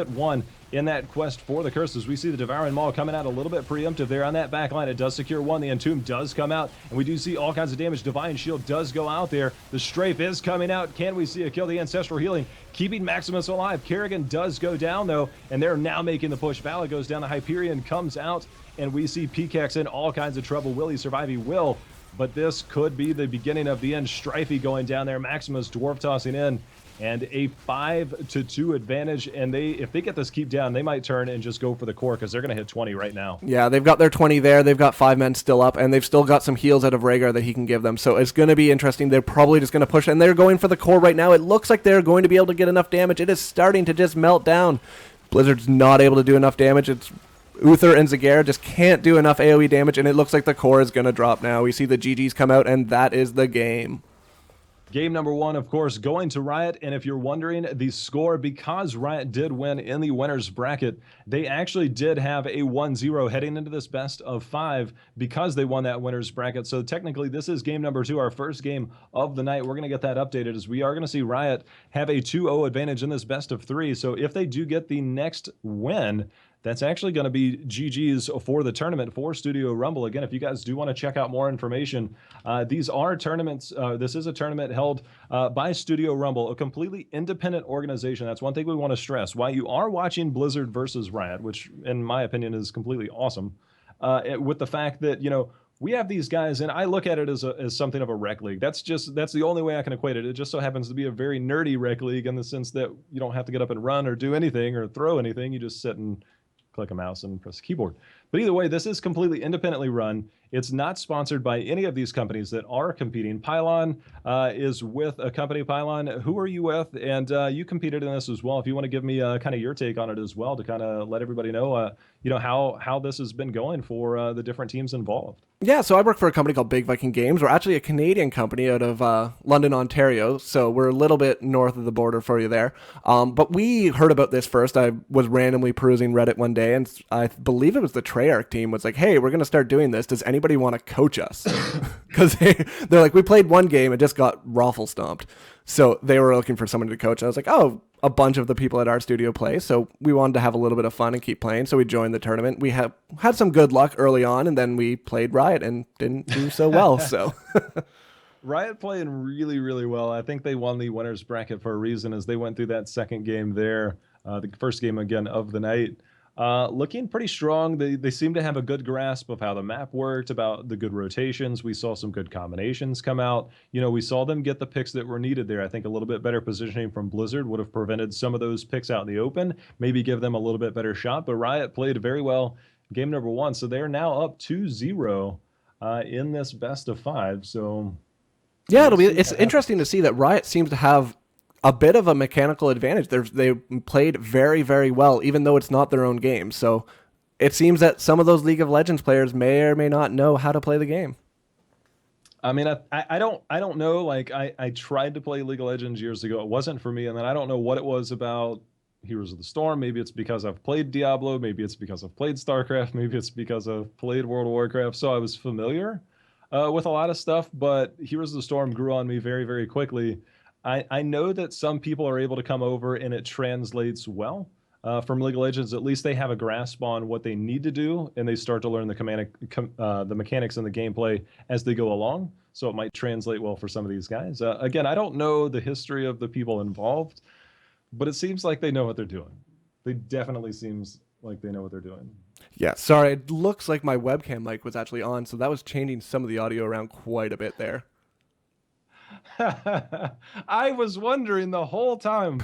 one in that quest for the curses. We see the Devouring Maw coming out a little bit preemptive there on that back line. It does secure one. The Entomb does come out, and we do see all kinds of damage. Divine Shield does go out there. The Strafe is coming out. Can we see a kill? The Ancestral Healing keeping Maximus alive. Kerrigan does go down, though, and they're now making the push. Vala goes down. The Hyperion comes out, and we see PKX in all kinds of trouble. Will he survive? He will, but this could be the beginning of the end. Strifey going down there. Maximus dwarf tossing in, and a 5-2 advantage. And if they get this keep down, they might turn and just go for the core because they're going to hit 20 right now. Yeah, they've got their 20 there. They've got 5 men still up, and they've still got some heals out of Rhaegar that he can give them. So it's going to be interesting. They're probably just going to push, and they're going for the core right now. It looks like they're going to be able to get enough damage. It is starting to just melt down. Blizzard's not able to do enough damage. It's Uther and Zagara just can't do enough AoE damage, and it looks like the core is going to drop now. We see the GGs come out, and that is the game. Game number 1, of course, going to Riot. And if you're wondering the score, because Riot did win in the winners bracket, they actually did have a 1-0 heading into this best of 5 because they won that winners bracket. So technically, this is game number 2, our first game of the night. We're going to get that updated as we are going to see Riot have a 2-0 advantage in this best of 3. So if they do get the next win, that's actually going to be GG's for the tournament for Studio Rumble. Again, if you guys do want to check out more information, these are tournaments. This is a tournament held by Studio Rumble, a completely independent organization. That's one thing we want to stress. While you are watching Blizzard versus Riot, which in my opinion is completely awesome, with the fact that, we have these guys, and I look at it as something of a rec league. That's the only way I can equate it. It just so happens to be a very nerdy rec league in the sense that you don't have to get up and run or do anything or throw anything. You just sit and click a mouse and press a keyboard. But either way, this is completely independently run. It's not sponsored by any of these companies that are competing. Pylon is with a company, Pylon. Who are you with? And you competed in this as well. If you want to give me kind of your take on it as well, to kind of let everybody know, how this has been going for the different teams involved. Yeah, so I work for a company called Big Viking Games. We're actually a Canadian company out of London, Ontario, so we're a little bit north of the border for you there. But we heard about this first. I was randomly perusing Reddit one day, and I believe it was the Treyarch team was like, hey, we're going to start doing this. Does anybody want to coach us? Because they're like, we played one game and just got raffle stomped. So they were looking for someone to coach. I was like, oh, a bunch of the people at our studio play, so we wanted to have a little bit of fun and keep playing, so we joined the tournament. We had some good luck early on, and then we played Riot and didn't do so well. So Riot playing really, really well. I think they won the winners bracket for a reason, as they went through that second game there, the first game again of the night. Looking pretty strong. They seem to have a good grasp of how the map worked, about the good rotations. We saw some good combinations come out. We saw them get the picks that were needed there. I think a little bit better positioning from Blizzard would have prevented some of those picks out in the open, maybe give them a little bit better shot. But Riot played very well game number 1. So they're now up 2-0 in this best of 5. So yeah, it's interesting to see that Riot seems to have a bit of a mechanical advantage. They played very, very well, even though it's not their own game. So it seems that some of those League of Legends players may or may not know how to play the game. I mean, I don't know. Like, I tried to play League of Legends years ago. It wasn't for me. And then I don't know what it was about Heroes of the Storm. Maybe it's because I've played Diablo. Maybe it's because I've played StarCraft. Maybe it's because I've played World of Warcraft. So I was familiar with a lot of stuff. But Heroes of the Storm grew on me very, very quickly. I know that some people are able to come over and it translates well. From League of Legends, at least they have a grasp on what they need to do, and they start to learn the mechanics and the gameplay as they go along. So it might translate well for some of these guys. Again, I don't know the history of the people involved, but it seems like they know what they're doing. They definitely seems like they know what they're doing. Yeah, sorry, it looks like my webcam mic was actually on, so that was changing some of the audio around quite a bit there. I was wondering the whole time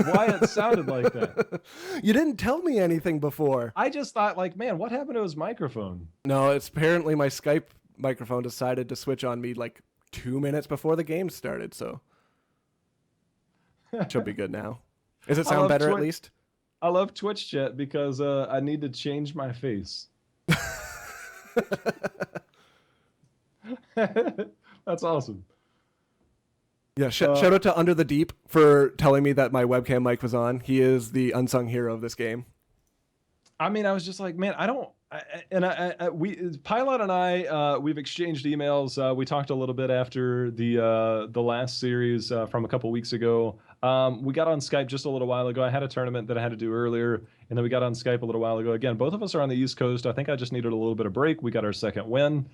why it sounded like that. You didn't tell me anything before. I just thought, like, man, what happened to his microphone? No, it's apparently my Skype microphone decided to switch on me like 2 minutes before the game started, so it should be good now. Does it sound better at least? I love Twitch chat because I need to change my face. That's awesome. Yeah, shout out to Under the Deep for telling me that my webcam mic was on. He is the unsung hero of this game. I mean, I was just like, man, I don't. We Pilot and I, we've exchanged emails. We talked a little bit after the last series from a couple weeks ago. We got on Skype just a little while ago. I had a tournament that I had to do earlier, and then we got on Skype a little while ago. Again, both of us are on the East Coast. I think I just needed a little bit of break. We got our second wind.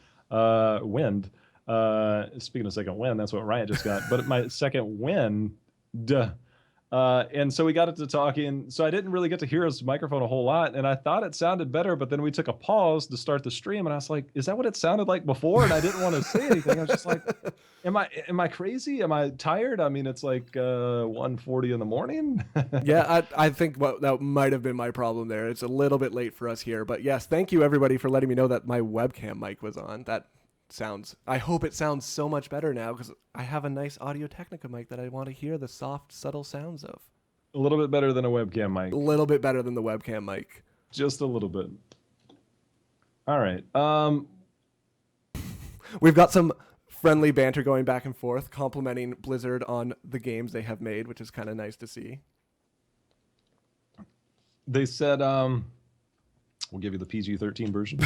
Speaking of second win, that's what Riot just got. But my second win, duh. And so we got into talking. So I didn't really get to hear his microphone a whole lot, and I thought it sounded better. But then we took a pause to start the stream, and I was like, "Is that what it sounded like before?" And I didn't want to say anything. I was just like, "Am I crazy? Am I tired? I mean, it's like 1:40 in the morning." Yeah, I think that might have been my problem there. It's a little bit late for us here, but yes, thank you everybody for letting me know that my webcam mic was on. I hope it sounds so much better now because I have a nice Audio Technica mic that I want to hear the soft, subtle sounds of. A little bit better than a webcam mic. A little bit better than the webcam mic. Just a little bit. All right. We've got some friendly banter going back and forth, complimenting Blizzard on the games they have made, which is kind of nice to see. They said, we'll give you the PG-13 version.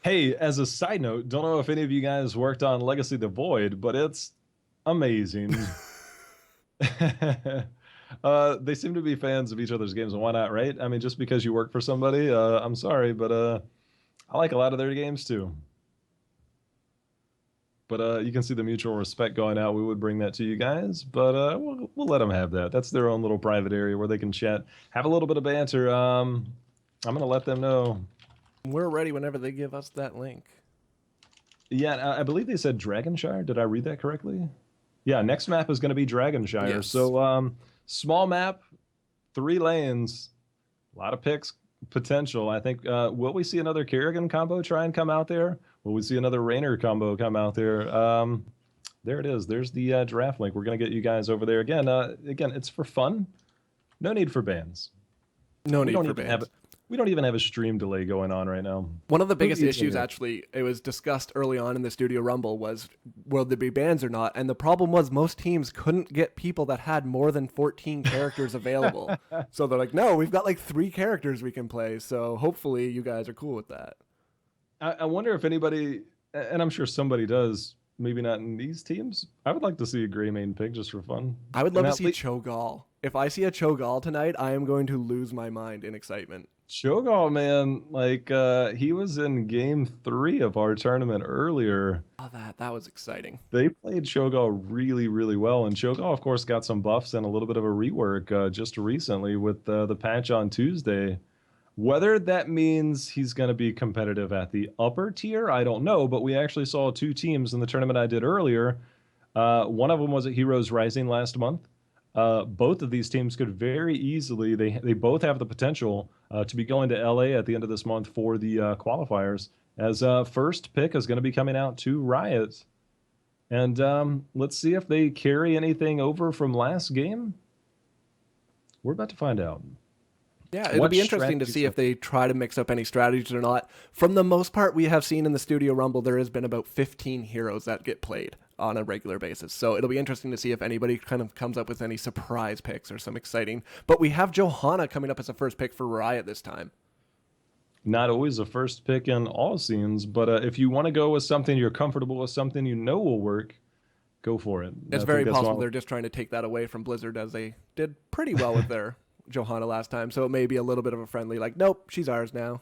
Hey, as a side note, don't know if any of you guys worked on Legacy of the Void, but it's amazing. They seem to be fans of each other's games, and why not, right? I mean, just because you work for somebody, I'm sorry, but I like a lot of their games too. But you can see the mutual respect going out. We would bring that to you guys, but we'll let them have that. That's their own little private area where they can chat, have a little bit of banter. I'm going to let them know. We're ready whenever they give us that link. Yeah, I believe they said Dragonshire. Did I read that correctly? Yeah, next map is going to be Dragonshire. Yes. So small map, 3 lanes, a lot of picks potential. I think, will we see another Kerrigan combo try and come out there? Will we see another Raynor combo come out there? There it is. There's the draft link. We're going to get you guys over there. Again, it's for fun. No need for bans. No need for bans. We don't even have a stream delay going on right now. One of the biggest issues, actually, it was discussed early on in the Studio Rumble, was will there be bans or not? And the problem was most teams couldn't get people that had more than 14 characters available. So they're like, no, we've got like 3 characters we can play. So hopefully you guys are cool with that. I wonder if anybody, and I'm sure somebody does, maybe not in these teams. I would like to see a gray main pig just for fun. I would love to see Cho'Gall. If I see a Cho'Gall tonight, I am going to lose my mind in excitement. Cho'Gall, man, like he was in game 3 of our tournament earlier. Oh, that was exciting. They played Cho'Gall really, really well, and Cho'Gall, of course, got some buffs and a little bit of a rework just recently with the patch on Tuesday. Whether that means he's going to be competitive at the upper tier, I don't know, but we actually saw 2 teams in the tournament I did earlier. One of them was at Heroes Rising last month. Both of these teams could very easily, they both have the potential to be going to LA at the end of this month for the qualifiers, as first pick is going to be coming out to Riot. And let's see if they carry anything over from last game. We're about to find out. Yeah, it'll be interesting to see if they try to mix up any strategies or not. From the most part, we have seen in the Studio Rumble, there has been about 15 heroes that get played on a regular basis. So it'll be interesting to see if anybody kind of comes up with any surprise picks or some exciting. But we have Johanna coming up as a first pick for Riot this time. Not always a first pick in all scenes, but if you want to go with something you're comfortable with, something you know will work, go for it. It's very possible they're just trying to take that away from Blizzard, as they did pretty well with their Johanna last time. So it may be a little bit of a friendly, like, nope, she's ours now.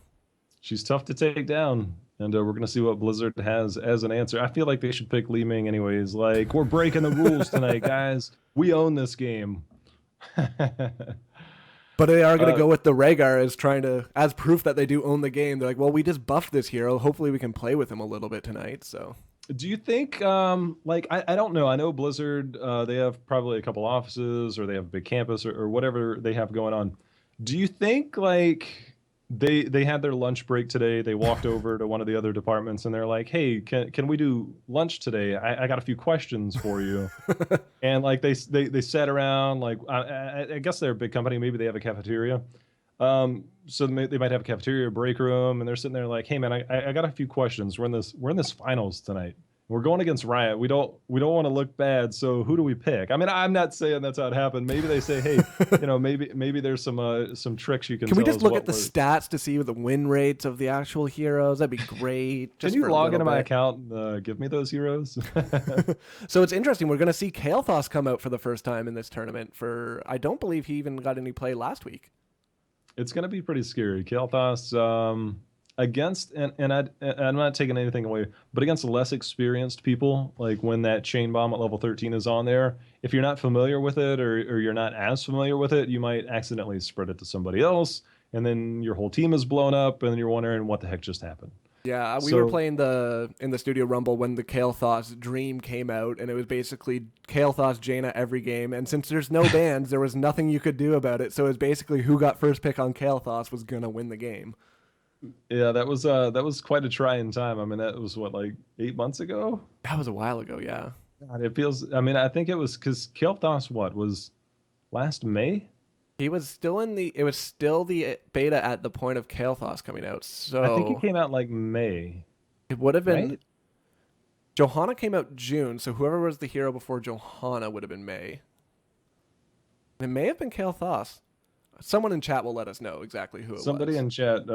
She's tough to take down. And we're going to see what Blizzard has as an answer. I feel like they should pick Li Ming anyways. Like, we're breaking the rules tonight, guys. We own this game. But they are going to go with the Rhaegar as proof that they do own the game. They're like, well, we just buffed this hero. Hopefully we can play with him a little bit tonight. So, do you think, I don't know. I know Blizzard, they have probably a couple offices, or they have a big campus, or whatever they have going on. Do you think, like, they had their lunch break today, they walked over to one of the other departments, and they're like, hey, can we do lunch today? I got a few questions for you. And like they sat around, like I guess they're a big company, maybe they have a cafeteria, so they might have a cafeteria break room, and they're sitting there like, hey man, I got a few questions. We're in this finals tonight, We're going against Riot. We don't want to look bad. So who do we pick? I mean, I'm not saying that's how it happened. Maybe they say, hey, maybe there's some tricks you can. Can we tell just us look what at the works. stats to see the win rates of the actual heroes? That'd be great. Can Just you for a log little into my bit. account and give me those heroes? So it's interesting. We're going to see Kael'thas come out for the first time in this tournament. I don't believe he even got any play last week. It's going to be pretty scary. Kael'thas against, I'm not taking anything away, but against less experienced people, like when that chain bomb at level 13 is on there, if you're not familiar with it or you're not as familiar with it, you might accidentally spread it to somebody else, and then your whole team is blown up, and then you're wondering what the heck just happened. Yeah, we were playing in the Studio Rumble when the Kael'thas Dream came out, and it was basically Kael'thas Jaina every game. And since there's no bans, there was nothing you could do about it. So it was basically who got first pick on Kael'thas was gonna win the game. Yeah, that was quite a trying time. I mean, that was what, like 8 months ago? That was a while ago, yeah. God, it feels. I mean, I think it was because Kael'thas was last May. He was still it was still the beta at the point of Kael'thas coming out. So I think he came out like May. it would have been Right? Johanna came out June, so whoever was the hero before Johanna would have been May. It may have been Kael'thas. Someone in chat will let us know exactly who it Somebody was. in chat,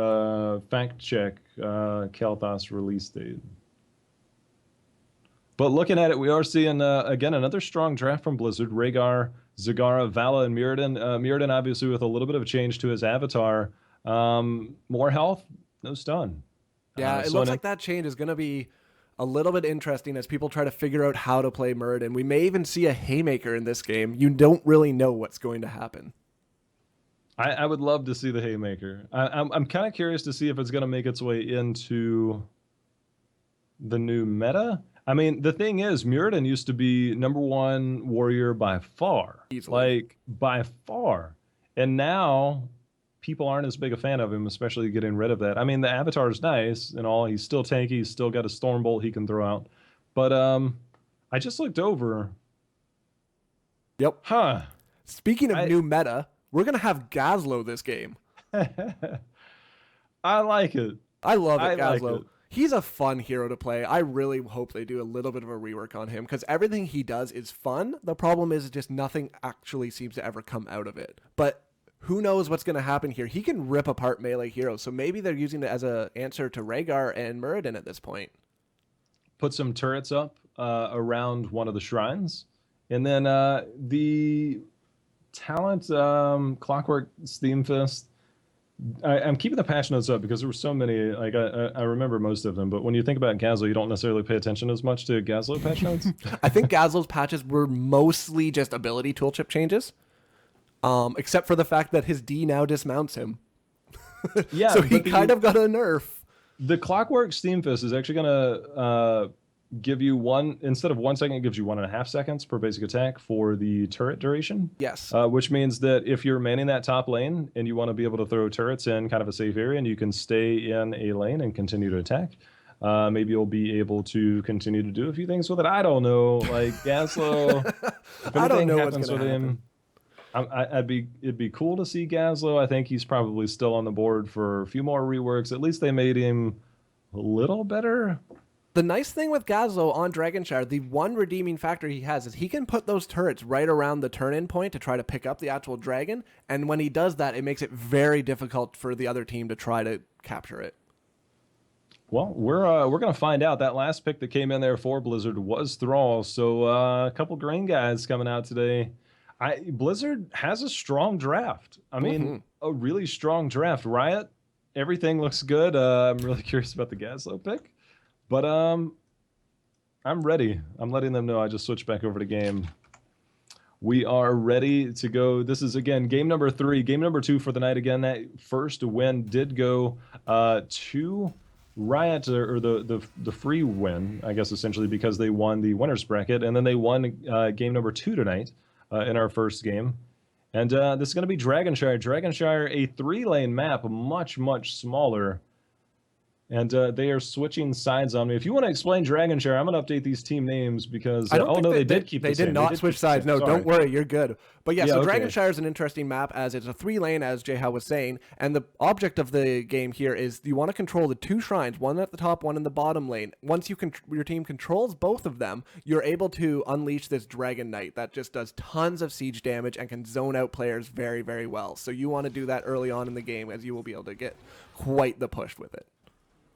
fact check Kael'thas release date. But looking at it, we are seeing again another strong draft from Blizzard. Rhaegar, Zagara, Vala, and Mirrodin. Mirrodin obviously with a little bit of a change to his avatar. More health, no stun. Yeah, it looks like that change is going to be a little bit interesting as people try to figure out how to play Mirrodin. We may even see a Haymaker in this game. You don't really know what's going to happen. I would love to see the Haymaker. I'm kind of curious to see if it's going to make its way into the new meta. I mean, the thing is, Mirrodin used to be #1 warrior by far. Easily. Like, by far. And now, people aren't as big a fan of him, especially getting rid of that. I mean, the avatar is nice and all. He's still tanky. He's still got a Stormbolt he can throw out. But I just looked over. Yep. Huh. Speaking of new meta, we're going to have Gazlo this game. I like it. I love it, I like Gazlo. it. He's a fun hero to play. I really hope they do a little bit of a rework on him because everything he does is fun. The problem is just nothing actually seems to ever come out of it. But who knows what's going to happen here? He can rip apart melee heroes, so maybe they're using it as an answer to Rhaegar and Muradin at this point. Put some turrets up around one of the shrines, and then the talent Clockwork Steam Fist. I'm keeping the patch notes up because there were so many. Like I remember most of them, but when you think about Gazlo, you don't necessarily pay attention as much to Gazlo patch notes. I think Gazlo's patches were mostly just ability toolchip changes, except for the fact that his D now dismounts him. Yeah, so he kind of got a nerf. The Clockwork Steam Fist is actually gonna give you instead of 1 second, it gives you 1.5 seconds per basic attack for the turret duration. Yes. Which means that if you're manning that top lane and you want to be able to throw turrets in kind of a safe area and you can stay in a lane and continue to attack, maybe you'll be able to continue to do a few things with it. I don't know, like Gazlo. If I don't know happens what's gonna with him, it'd be cool to see Gazlo. I think he's probably still on the board for a few more reworks. At least they made him a little better. The nice thing with Gazlo on Dragonshire, the one redeeming factor he has is he can put those turrets right around the turn-in point to try to pick up the actual dragon, and when he does that, it makes it very difficult for the other team to try to capture it. Well, we're gonna find out. That last pick that came in there for Blizzard was Thrall, so a couple green guys coming out today. Blizzard has a strong draft. I mean, a really strong draft. Riot, everything looks good. I'm really curious about the Gazlo pick. But I'm ready. I'm letting them know. I just switched back over to game. We are ready to go. This is, again, game number 3. Game number 2 for the night. Again, that first win did go to Riot, or the free win, I guess, essentially, because they won the winner's bracket. And then they won game number 2 tonight in our first game. And this is going to be Dragonshire. Dragonshire, a 3-lane map, much, much smaller. And they are switching sides on me. If you want to explain Dragon Shire, I'm going to update these team names because I don't oh think no, they did keep they the same. did not switch sides. No, Sorry. don't worry, you're good. But yeah, so okay. Dragon Shire is an interesting map as it's a 3-lane, as JHow was saying, and the object of the game here is you want to control the 2 shrines, one at the top, one in the bottom lane. Once your team controls both of them, you're able to unleash this Dragon Knight that just does tons of siege damage and can zone out players very, very well. So you want to do that early on in the game, as you will be able to get quite the push with it.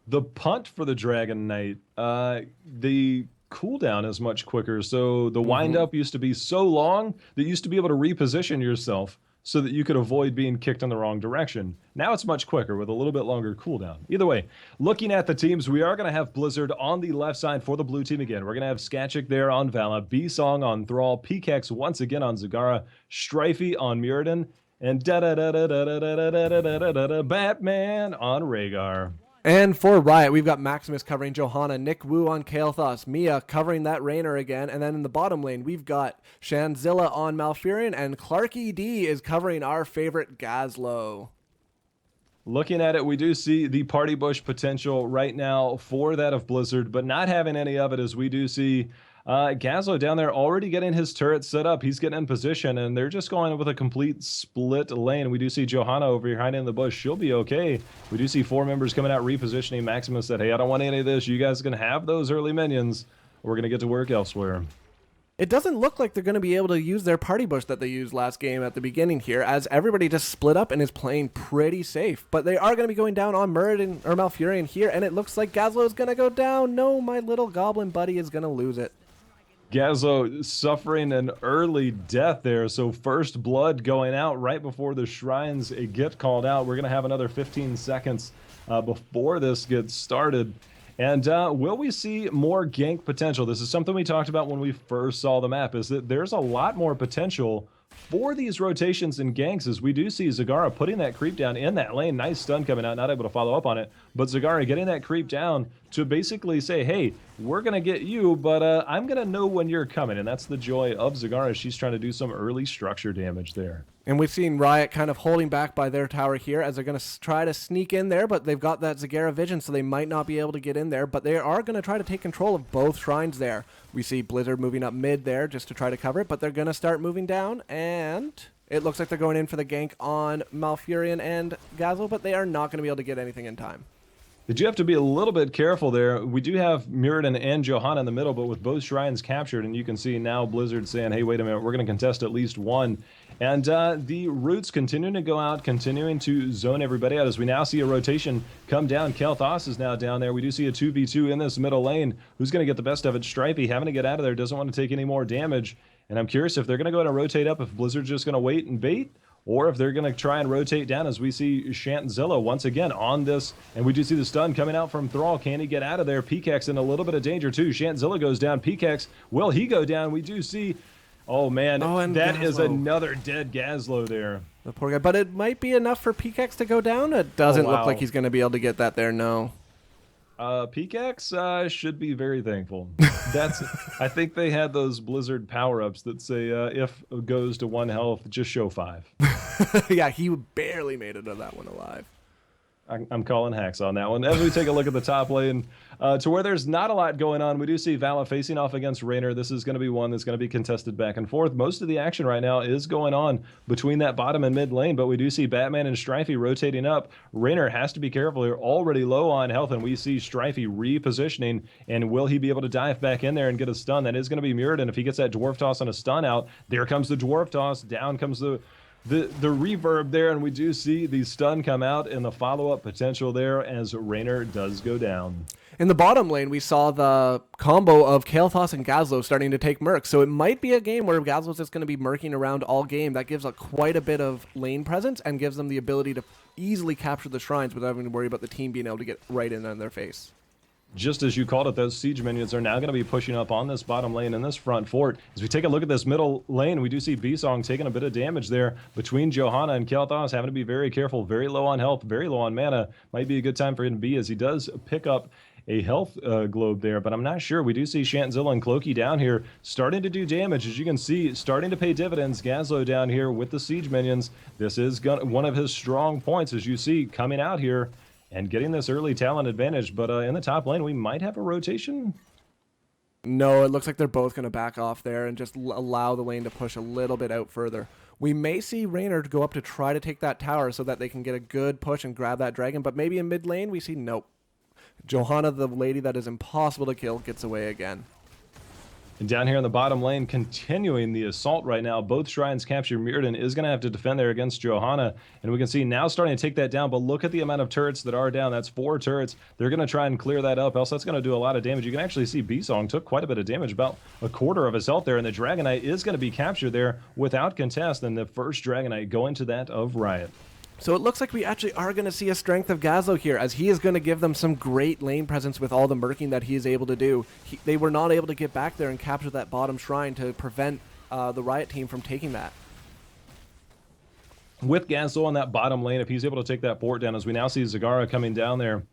The punt for the Dragon Knight, the cooldown is much quicker. So the wind up used to be so long that you used to be able to reposition yourself so that you could avoid being kicked in the wrong direction. Now it's much quicker with a little bit longer cooldown. Either way, looking at the teams, we are going to have Blizzard on the left side for the blue team again. We're going to have Skachik there on Vala, B-Song on Thrall, Pikex once again on Zagara, Strifey on Muradin, and Batman on Rhaegar. And for Riot, we've got Maximus covering Johanna, Nick Wu on Kael'thas, Mia covering that Raynor again, and then in the bottom lane, we've got Shanzilla on Malfurion, and Clarky D is covering our favorite Gazlo. Looking at it, we do see the party bush potential right now for that of Blizzard, but not having any of it as we do see Gazlo down there already getting his turret set up. He's getting in position, and they're just going with a complete split lane. We do see Johanna over here hiding in the bush. She'll be okay. We do see 4 members coming out repositioning. Maximus said, hey, I don't want any of this. You guys can have those early minions. We're going to get to work elsewhere. It doesn't look like they're going to be able to use their party bush that they used last game at the beginning here, as everybody just split up and is playing pretty safe. But they are going to be going down on Muradin or Malfurion here, and it looks like Gazlo is going to go down. No, my little goblin buddy is going to lose it. Gazlo suffering an early death there, so first blood going out right before the shrines get called out. We're going to have another 15 seconds before this gets started. And will we see more gank potential? This is something we talked about when we first saw the map, is that there's a lot more potential for these rotations and ganks, as we do see Zagara putting that creep down in that lane. Nice stun coming out, not able to follow up on it, but Zagara getting that creep down to basically say, hey, we're going to get you, but I'm going to know when you're coming, and that's the joy of Zagara. She's trying to do some early structure damage there. And we've seen Riot kind of holding back by their tower here as they're going to try to sneak in there, but they've got that Zagara vision, so they might not be able to get in there, but they are going to try to take control of both shrines there. We see Blizzard moving up mid there just to try to cover it, but they're going to start moving down, and it looks like they're going in for the gank on Malfurion and Gazlo, but they are not going to be able to get anything in time. Did you have to be a little bit careful there? We do have Muradin and Johanna in the middle, but with both shrines captured, and you can see now Blizzard saying, hey, wait a minute, we're going to contest at least one. And the roots continuing to go out, continuing to zone everybody out as we now see a rotation come down. Kael'thas is now down there. We do see a 2v2 in this middle lane. Who's going to get the best of it? Strifey having to get out of there, doesn't want to take any more damage. And I'm curious if they're going to go ahead and rotate up, if Blizzard's just going to wait and bait, or if they're going to try and rotate down as we see Shantzilla once again on this. And we do see the stun coming out from Thrall. Can he get out of there? Pikex in a little bit of danger too. Shantzilla goes down. Pikex, will he go down? We do see... Oh, man, that is another dead Gazlo there. The poor guy. But it might be enough for Pikex to go down. It doesn't look like he's going to be able to get that there, no. Pikex should be very thankful. I think they had those Blizzard power-ups that say if it goes to 1 health, just show 5. Yeah, he barely made it of that one alive. I'm calling hacks on that one. As we take a look at the top lane, to where there's not a lot going on, we do see Vala facing off against Raynor. This is going to be one that's going to be contested back and forth. Most of the action right now is going on between that bottom and mid lane, but we do see Batman and Strifey rotating up. Raynor has to be careful. They're already low on health, and we see Strifey repositioning, and will he be able to dive back in there and get a stun? That is going to be Muradin if he gets that Dwarf Toss on a stun out. There comes the Dwarf Toss. Down comes the reverb there, and we do see the stun come out and the follow-up potential there as Raynor does go down. In the bottom lane, we saw the combo of Kael'thas and Gazlo starting to take mercs, so it might be a game where Gazlo's just going to be merking around all game. That gives quite a bit of lane presence and gives them the ability to easily capture the shrines without having to worry about the team being able to get right in on their face. Just as you called it, those siege minions are now going to be pushing up on this bottom lane in this front fort. As we take a look at this middle lane, we do see B-Song taking a bit of damage there between Johanna and Kael'thas, having to be very careful, very low on health, very low on mana. Might be a good time for him to be, as he does pick up a health globe there, but I'm not sure. We do see Shantzilla and Cloaky down here starting to do damage, as you can see, starting to pay dividends. Gazlo down here with the siege minions. This is one of his strong points, as you see, coming out here. and getting this early talent advantage. But in the top lane, we might have a rotation. No, it looks like they're both going to back off there and just allow the lane to push a little bit out further. We may see Raynor go up to try to take that tower so that they can get a good push and grab that dragon, but maybe in mid lane we see nope. Johanna, the lady that is impossible to kill, gets away again. And down here in the bottom lane, continuing the assault right now. Both shrines capture. Mirrodin is going to have to defend there against Johanna. And we can see now starting to take that down. But look at the amount of turrets that are down. That's 4 turrets. They're going to try and clear that up. Else that's going to do a lot of damage. You can actually see B-Song took quite a bit of damage, about a quarter of his health there. And the Dragon Knight is going to be captured there without contest. And the first Dragon Knight going to that of Riot. So it looks like we actually are going to see a strength of Gazlo here, as he is going to give them some great lane presence with all the murking that he is able to do. They were not able to get back there and capture that bottom shrine to prevent the Riot team from taking that. With Gazlo on that bottom lane, if he's able to take that fort down, as we now see Zagara coming down there.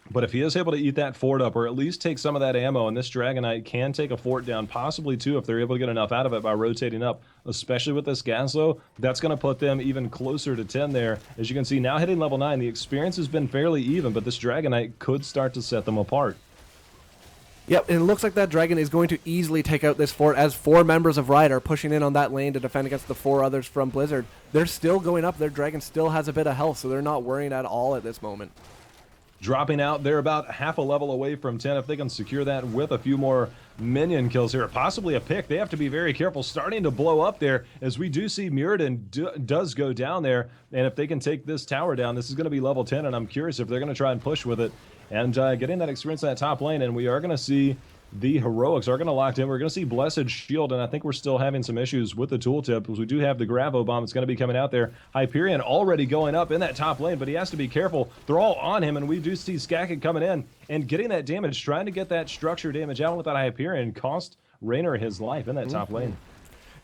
But if he is able to eat that fort up, or at least take some of that ammo, and this Dragon Knight can take a fort down, possibly 2 if they're able to get enough out of it by rotating up, especially with this Gazlo, that's going to put them even closer to 10 there. As you can see, now hitting level 9, the experience has been fairly even, but this Dragon Knight could start to set them apart. Yep, and it looks like that dragon is going to easily take out this fort, as 4 members of Riot are pushing in on that lane to defend against the 4 others from Blizzard. They're still going up. Their dragon still has a bit of health, so they're not worrying at all at this moment. Dropping out, they're about half a level away from 10. If they can secure that with a few more minion kills here, possibly a pick, they have to be very careful. Starting to blow up there, as we do see Mirrodin does go down there. And if they can take this tower down, this is going to be level 10, and I'm curious if they're going to try and push with it and getting that experience in that top lane. And we are going to see the heroics are going to lock in. We're going to see Blessed Shield, and I think we're still having some issues with the tooltip, because we do have the Gravo Bomb that's going to be coming out there. Hyperion already going up in that top lane, but he has to be careful. They're all on him, and we do see Skakik coming in and getting that damage, trying to get that structure damage out with that Hyperion. Cost Raynor his life in that top lane.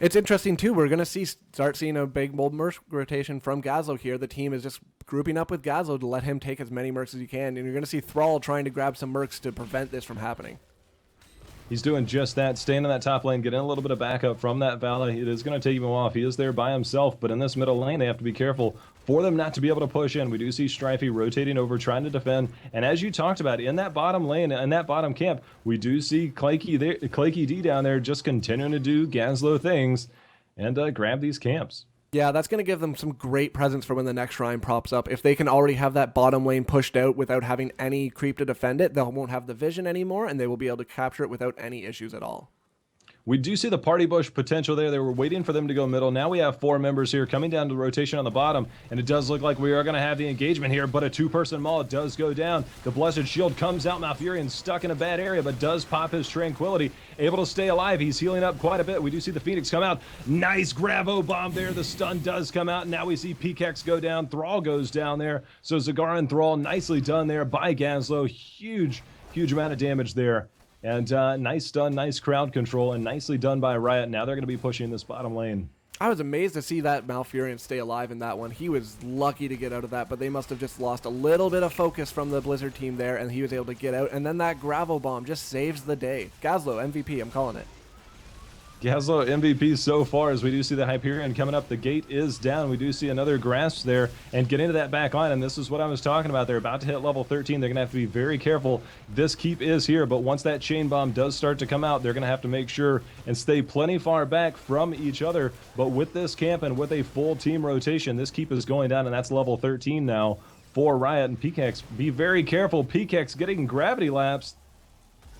It's interesting, too. We're going to start seeing a big bold merc rotation from Gazlo here. The team is just grouping up with Gazlo to let him take as many mercs as he can, and you're going to see Thrall trying to grab some mercs to prevent this from happening. He's doing just that, staying in that top lane, getting a little bit of backup from that Valley. It is going to take him a while if he is there by himself, but in this middle lane, they have to be careful for them not to be able to push in. We do see Strifey rotating over, trying to defend, and as you talked about, in that bottom lane, in that bottom camp, we do see Claky D down there just continuing to do Gazlo things and grab these camps. Yeah, that's going to give them some great presence for when the next shrine props up. If they can already have that bottom lane pushed out without having any creep to defend it, they won't have the vision anymore, and they will be able to capture it without any issues at all. We do see the party bush potential there. They were waiting for them to go middle. Now we have 4 members here coming down to rotation on the bottom, and it does look like we are going to have the engagement here, but a 2-person maul does go down. The Blessed Shield comes out. Malfurion stuck in a bad area, but does pop his Tranquility. Able to stay alive. He's healing up quite a bit. We do see the Phoenix come out. Nice Gravo Bomb there. The stun does come out. Now we see Pikex go down. Thrall goes down there. So Zagara and Thrall, nicely done there by Gazlo. Huge amount of damage there. And nice stun, nice crowd control, and nicely done by Riot. Now they're going to be pushing this bottom lane. I was amazed to see that Malfurion stay alive in that one. He was lucky to get out of that, but they must have just lost a little bit of focus from the Blizzard team there, and he was able to get out. And then that Gravo Bomb just saves the day. Gazlo, MVP, I'm calling it. Gazlo MVP so far, as we do see the Hyperion coming up. The gate is down. We do see another grasp there and get into that back line, and this is what I was talking about. They're about to hit level 13. They're going to have to be very careful. This keep is here, but once that chain bomb does start to come out, they're going to have to make sure and stay plenty far back from each other. But with this camp and with a full team rotation, this keep is going down, and that's level 13 now for Riot. And Pikex, be very careful. Pikex getting gravity lapsed.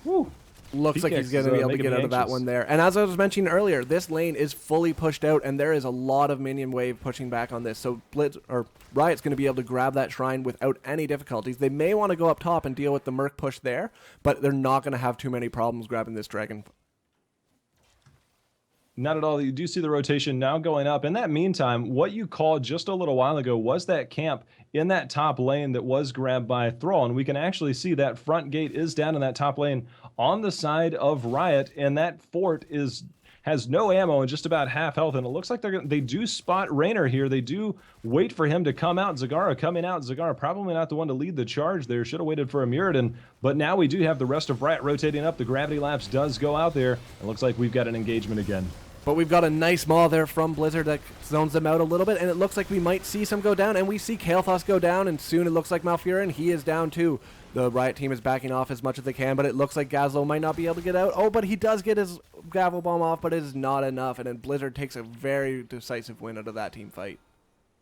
Woo. Looks like he's going to be able to get out of that one there. And as I was mentioning earlier, this lane is fully pushed out, and there is a lot of minion wave pushing back on this. So Riot's going to be able to grab that shrine without any difficulties. They may want to go up top and deal with the merc push there, but they're not going to have too many problems grabbing this dragon. Not at all. You do see the rotation now going up. In that meantime, what you called just a little while ago was that camp in that top lane that was grabbed by Thrall. And we can actually see that front gate is down in that top lane on the side of Riot. And that fort has no ammo and just about half health. And it looks like they do spot Raynor here. They do wait for him to come out. Zagara coming out. Zagara probably not the one to lead the charge there. Should have waited for a Mirrodin. But now we do have the rest of Riot rotating up. The gravity lapse does go out there. It looks like we've got an engagement again. But we've got a nice maul there from Blizzard that zones them out a little bit, and it looks like we might see some go down, and we see Kael'thas go down, and soon it looks like Malfurion, he is down too. The Riot team is backing off as much as they can, but it looks like Gazlo might not be able to get out. Oh, but he does get his Gavel Bomb off, but it is not enough, and then Blizzard takes a very decisive win out of that team fight.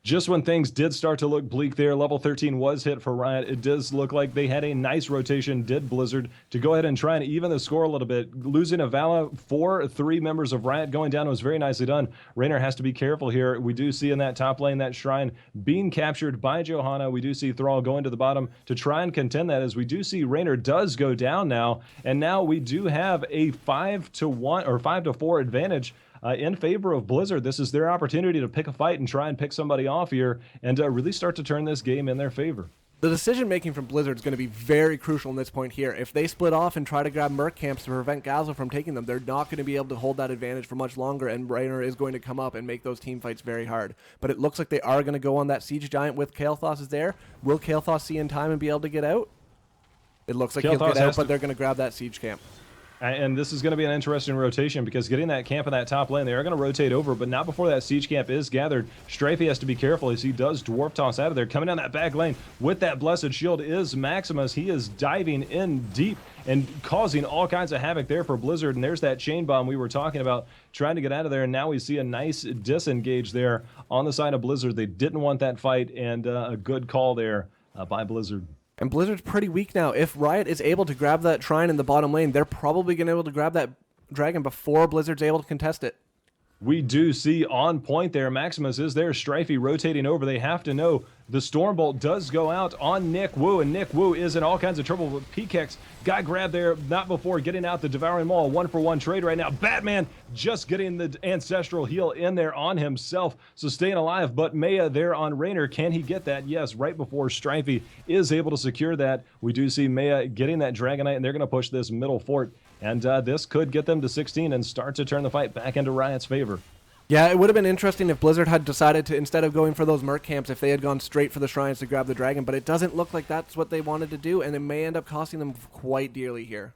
Just when things did start to look bleak there, level 13 was hit for Riot. It does look like they had a nice rotation, did Blizzard, to go ahead and try and even the score a little bit. Losing Avala for 3 members of Riot going down was very nicely done. Raynor has to be careful here. We do see in that top lane that shrine being captured by Johanna. We do see Thrall going to the bottom to try and contend that, as we do see Raynor does go down now. And now we do have a 5-1 or 5-4 advantage in favor of Blizzard. This is their opportunity to pick a fight and try and pick somebody off here and really start to turn this game in their favor. The decision-making from Blizzard is going to be very crucial in this point here. If they split off and try to grab Merc camps to prevent Gazlo from taking them, they're not going to be able to hold that advantage for much longer, and Raynor is going to come up and make those team fights very hard. But it looks like they are going to go on that Siege Giant with Kael'thas is there. Will Kael'thas see in time and be able to get out? It looks like he'll get out, but they're going to grab that Siege camp. And this is going to be an interesting rotation, because getting that camp in that top lane, they are going to rotate over, but not before that siege camp is gathered. Strafey has to be careful as he does dwarf toss out of there. Coming down that back lane with that blessed shield is Maximus. He is diving in deep and causing all kinds of havoc there for Blizzard. And there's that chain bomb we were talking about, trying to get out of there. And now we see a nice disengage there on the side of Blizzard. They didn't want that fight, and a good call there by Blizzard. And Blizzard's pretty weak now. If Riot is able to grab that shrine in the bottom lane, they're probably going to be able to grab that dragon before Blizzard's able to contest it. We do see on point there. Maximus is there. Strifey rotating over. They have to know the Stormbolt does go out on Nick Wu, and Nick Wu is in all kinds of trouble. But Pikex got grabbed there, not before getting out the Devouring Maul. 1-for-1 trade right now. Batman just getting the Ancestral Heal in there on himself, so staying alive. But Maya there on Raynor. Can he get that? Yes, right before Strifey is able to secure that. We do see Maya getting that Dragonite, and they're going to push this middle fort. And this could get them to 16 and start to turn the fight back into Riot's favor. Yeah, it would have been interesting if Blizzard had decided to, instead of going for those Merc camps, if they had gone straight for the shrines to grab the dragon, but it doesn't look like that's what they wanted to do, and it may end up costing them quite dearly here.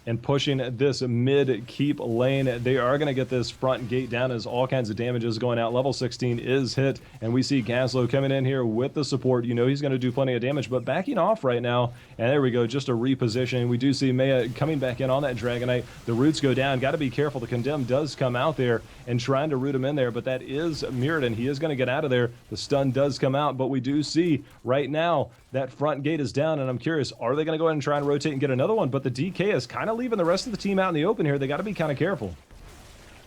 And pushing this mid keep lane, they are going to get this front gate down as all kinds of damage is going out. Level 16 is hit, and we see Gazlo coming in here with the support. You know he's going to do plenty of damage, but backing off right now. And there we go, just a repositioning. We do see Maya coming back in on that Dragonite. The roots go down. Got to be careful. The Condemn does come out there and trying to root him in there, but that is Mirrodin. He is going to get out of there. The stun does come out, but we do see right now that front gate is down, and I'm curious, are they going to go ahead and try and rotate and get another one? But the DK is kind of leaving the rest of the team out in the open here. They got to be kind of careful.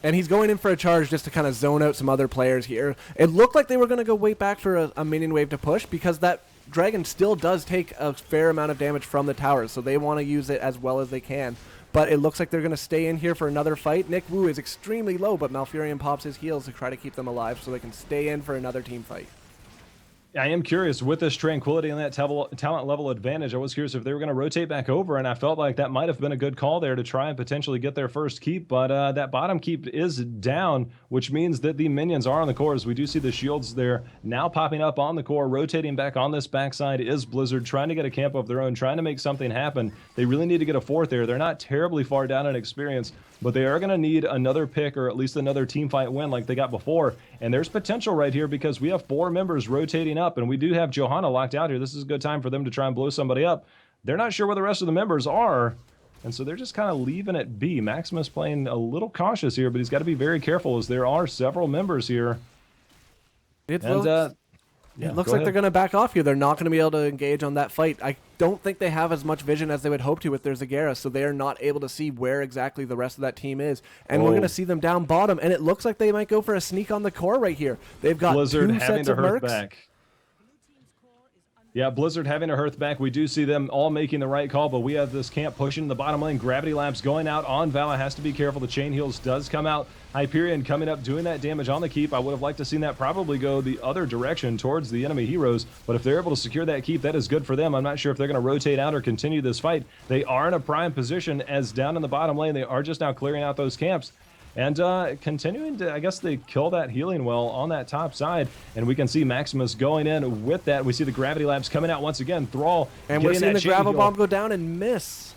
And he's going in for a charge just to kind of zone out some other players here. It looked like they were going to go wait back for a minion wave to push, because that dragon still does take a fair amount of damage from the towers, so they want to use it as well as they can. But it looks like they're going to stay in here for another fight. Nick Wu is extremely low, but Malfurion pops his heals to try to keep them alive so they can stay in for another team fight. I am curious, with this Tranquility and that talent level advantage, I was curious if they were going to rotate back over, and I felt like that might have been a good call there to try and potentially get their first keep, but that bottom keep is down, which means that the minions are on the cores. We do see the shields there now popping up on the core. Rotating back on this backside is Blizzard, trying to get a camp of their own, trying to make something happen. They really need to get a fourth there. They're not terribly far down in experience, but they are going to need another pick, or at least another team fight win like they got before. And there's potential right here, because we have 4 members rotating up, and we do have Johanna locked out here. This is a good time for them to try and blow somebody up. They're not sure where the rest of the members are, and so they're just kind of leaving it be. Maximus playing a little cautious here, but he's got to be very careful, as there are several members here. It looks like they're going to back off here. They're not going to be able to engage on that fight. I don't think they have as much vision as they would hope to with their Zagara, so they are not able to see where exactly the rest of that team is. And we're going to see them down bottom, and it looks like they might go for a sneak on the core right here. They've got Blizzard 2 sets of Mercs. Back. Yeah, Blizzard having to hearth back. We do see them all making the right call, but we have this camp pushing the bottom lane. Gravity Labs going out on Vala. Has to be careful. The chain heals does come out. Hyperion coming up, doing that damage on the keep. I would have liked to seen that probably go the other direction towards the enemy heroes, but if they're able to secure that keep, that is good for them. I'm not sure if they're going to rotate out or continue this fight. They are in a prime position, as down in the bottom lane, they are just now clearing out those camps. And continuing to, I guess, they kill that healing well on that top side. And we can see Maximus going in with that. We see the Gravity Labs coming out once again. Thrall. And we're seeing the Gravel Bomb go down and miss.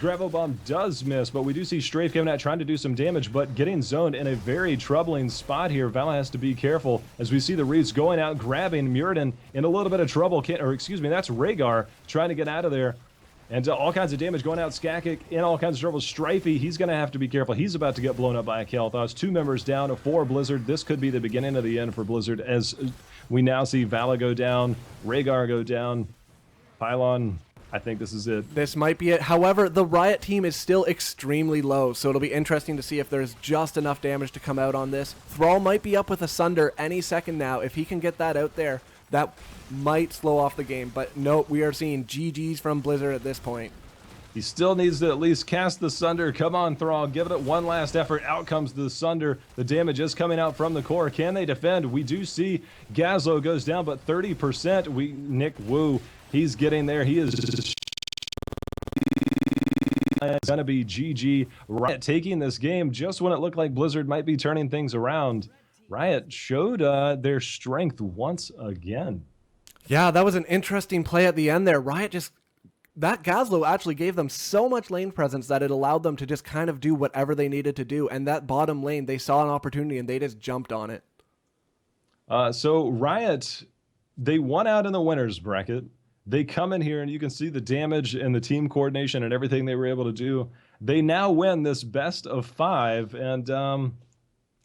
Gravel Bomb does miss, but we do see Strafe coming out trying to do some damage, but getting zoned in a very troubling spot here. Vala has to be careful as we see the Reeds going out, grabbing Muradin in a little bit of trouble. That's Rhaegar trying to get out of there. And all kinds of damage going out. Skakik in all kinds of trouble. Strifey, he's going to have to be careful. He's about to get blown up by a Kael'thas. 2 members down for Blizzard. This could be the beginning of the end for Blizzard as we now see Vala go down, Rhaegar go down, Pylon. I think this is it. This might be it. However, the Riot team is still extremely low, so it'll be interesting to see if there's just enough damage to come out on this. Thrall might be up with a Sunder any second now. If he can get that out there, that might slow off the game. But no, we are seeing GGs from Blizzard at this point. He still needs to at least cast the Sunder. Come on, Thrall. Give it one last effort. Out comes the Sunder. The damage is coming out from the core. Can they defend? We do see Gazlo goes down, but 30%. Nick Wu, he's getting there. He is going to be GG. Riot taking this game just when it looked like Blizzard might be turning things around. Riot showed their strength once again. Yeah, that was an interesting play at the end there. That Gazlo actually gave them so much lane presence that it allowed them to just kind of do whatever they needed to do. And that bottom lane, they saw an opportunity and they just jumped on it. So Riot, they won out in the winners bracket. They come in here and you can see the damage and the team coordination and everything they were able to do. They now win this best of 5. And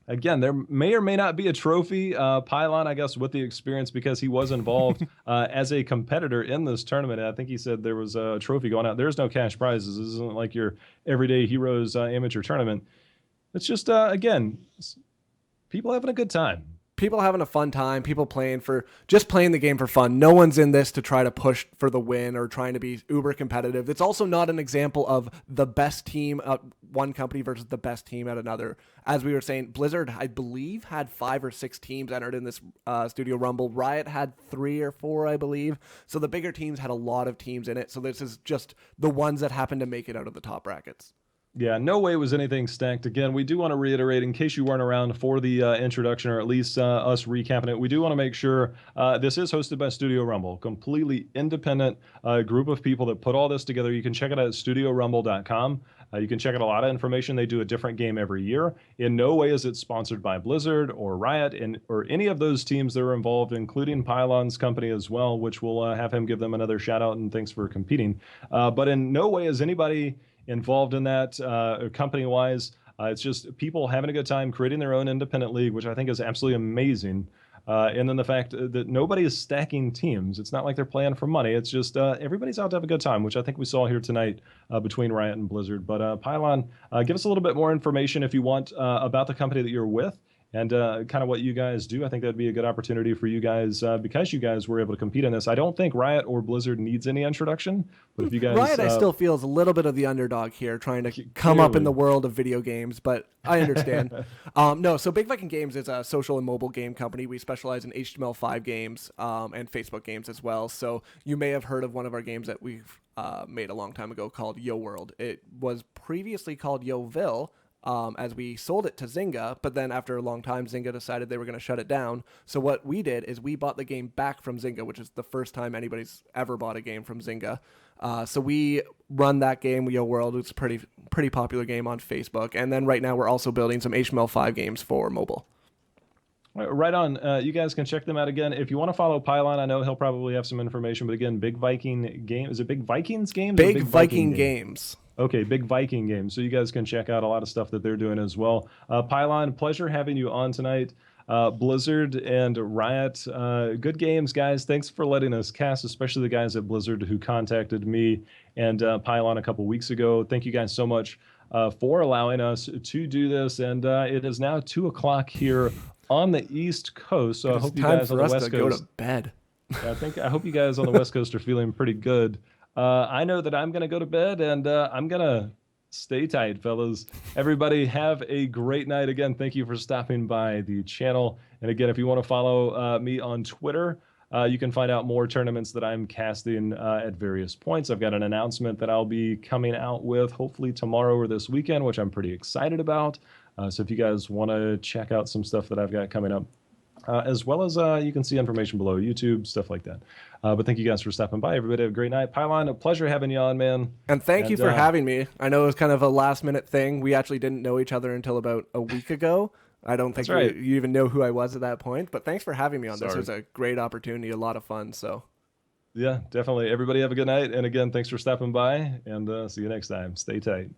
again, there may or may not be a trophy. Pylon, I guess, with the experience because he was involved as a competitor in this tournament. I think he said there was a trophy going out. There's no cash prizes. This isn't like your Everyday Heroes amateur tournament. It's just, again, people having a good time. People having a fun time, people playing the game for fun. No one's in this to try to push for the win or trying to be uber competitive. It's also not an example of the best team at one company versus the best team at another. As we were saying, Blizzard, I believe, had 5 or 6 teams entered in this Studio Rumble. Riot had 3 or 4, I believe. So the bigger teams had a lot of teams in it. So this is just the ones that happened to make it out of the top brackets. Yeah, no way was anything stacked. Again, we do want to reiterate, in case you weren't around for the introduction, or at least us recapping it, we do want to make sure this is hosted by Studio Rumble, completely independent group of people that put all this together. You can check it out at studiorumble.com. You can check out a lot of information. They do a different game every year. In no way is it sponsored by Blizzard or Riot or any of those teams that are involved, including Pylon's company as well, which will have him give them another shout out and thanks for competing. But in no way is anybody involved in that company-wise. It's just people having a good time creating their own independent league, which I think is absolutely amazing. And then the fact that nobody is stacking teams. It's not like they're playing for money. It's just everybody's out to have a good time, which I think we saw here tonight between Riot and Blizzard. But Pylon, give us a little bit more information if you want about the company that you're with and kind of what you guys do. I think that'd be a good opportunity for you guys because you guys were able to compete in this. I don't think Riot or Blizzard needs any introduction, but if you guys... Riot, I still feel is a little bit of the underdog here, trying to come up in the world of video games, but I understand. So Big Viking Games is a social and mobile game company. We specialize in HTML5 games and Facebook games as well. So you may have heard of one of our games that we've made a long time ago called Yo World. It was previously called Yoville, as we sold it to Zynga, but then after a long time, Zynga decided they were going to shut it down. So what we did is we bought the game back from Zynga, which is the first time anybody's ever bought a game from Zynga. So we run that game, Yo World. It's a pretty popular game on Facebook. And then right now we're also building some HTML5 games for mobile. Right on. You guys can check them out again. If you want to follow Pylon, I know he'll probably have some information, but again, Big Viking Game. Is it Big Vikings Games? Big Viking Games. Okay, Big Viking Games. So you guys can check out a lot of stuff that they're doing as well. Pylon, pleasure having you on tonight. Blizzard and Riot, good games, guys. Thanks for letting us cast, especially the guys at Blizzard who contacted me and Pylon a couple weeks ago. Thank you guys so much for allowing us to do this. And it is now 2 o'clock here on the East Coast. So I hope you guys on the West Coast go to bed. I hope you guys on the West Coast are feeling pretty good. I know that I'm going to go to bed, and I'm going to stay tight, fellas. Everybody have a great night. Again, thank you for stopping by the channel. And again, if you want to follow me on Twitter, you can find out more tournaments that I'm casting at various points. I've got an announcement that I'll be coming out with hopefully tomorrow or this weekend, which I'm pretty excited about. So if you guys want to check out some stuff that I've got coming up, as well as you can see information below, YouTube, stuff like that. But thank you guys for stopping by. Everybody have a great night. Pylon, a pleasure having you on, man. And thank you for having me. I know it was kind of a last minute thing. We actually didn't know each other until about a week ago. I don't think you even know who I was at that point, but thanks for having me on this. It was a great opportunity, a lot of fun. So yeah, definitely. Everybody have a good night. And again, thanks for stopping by, and see you next time. Stay tight.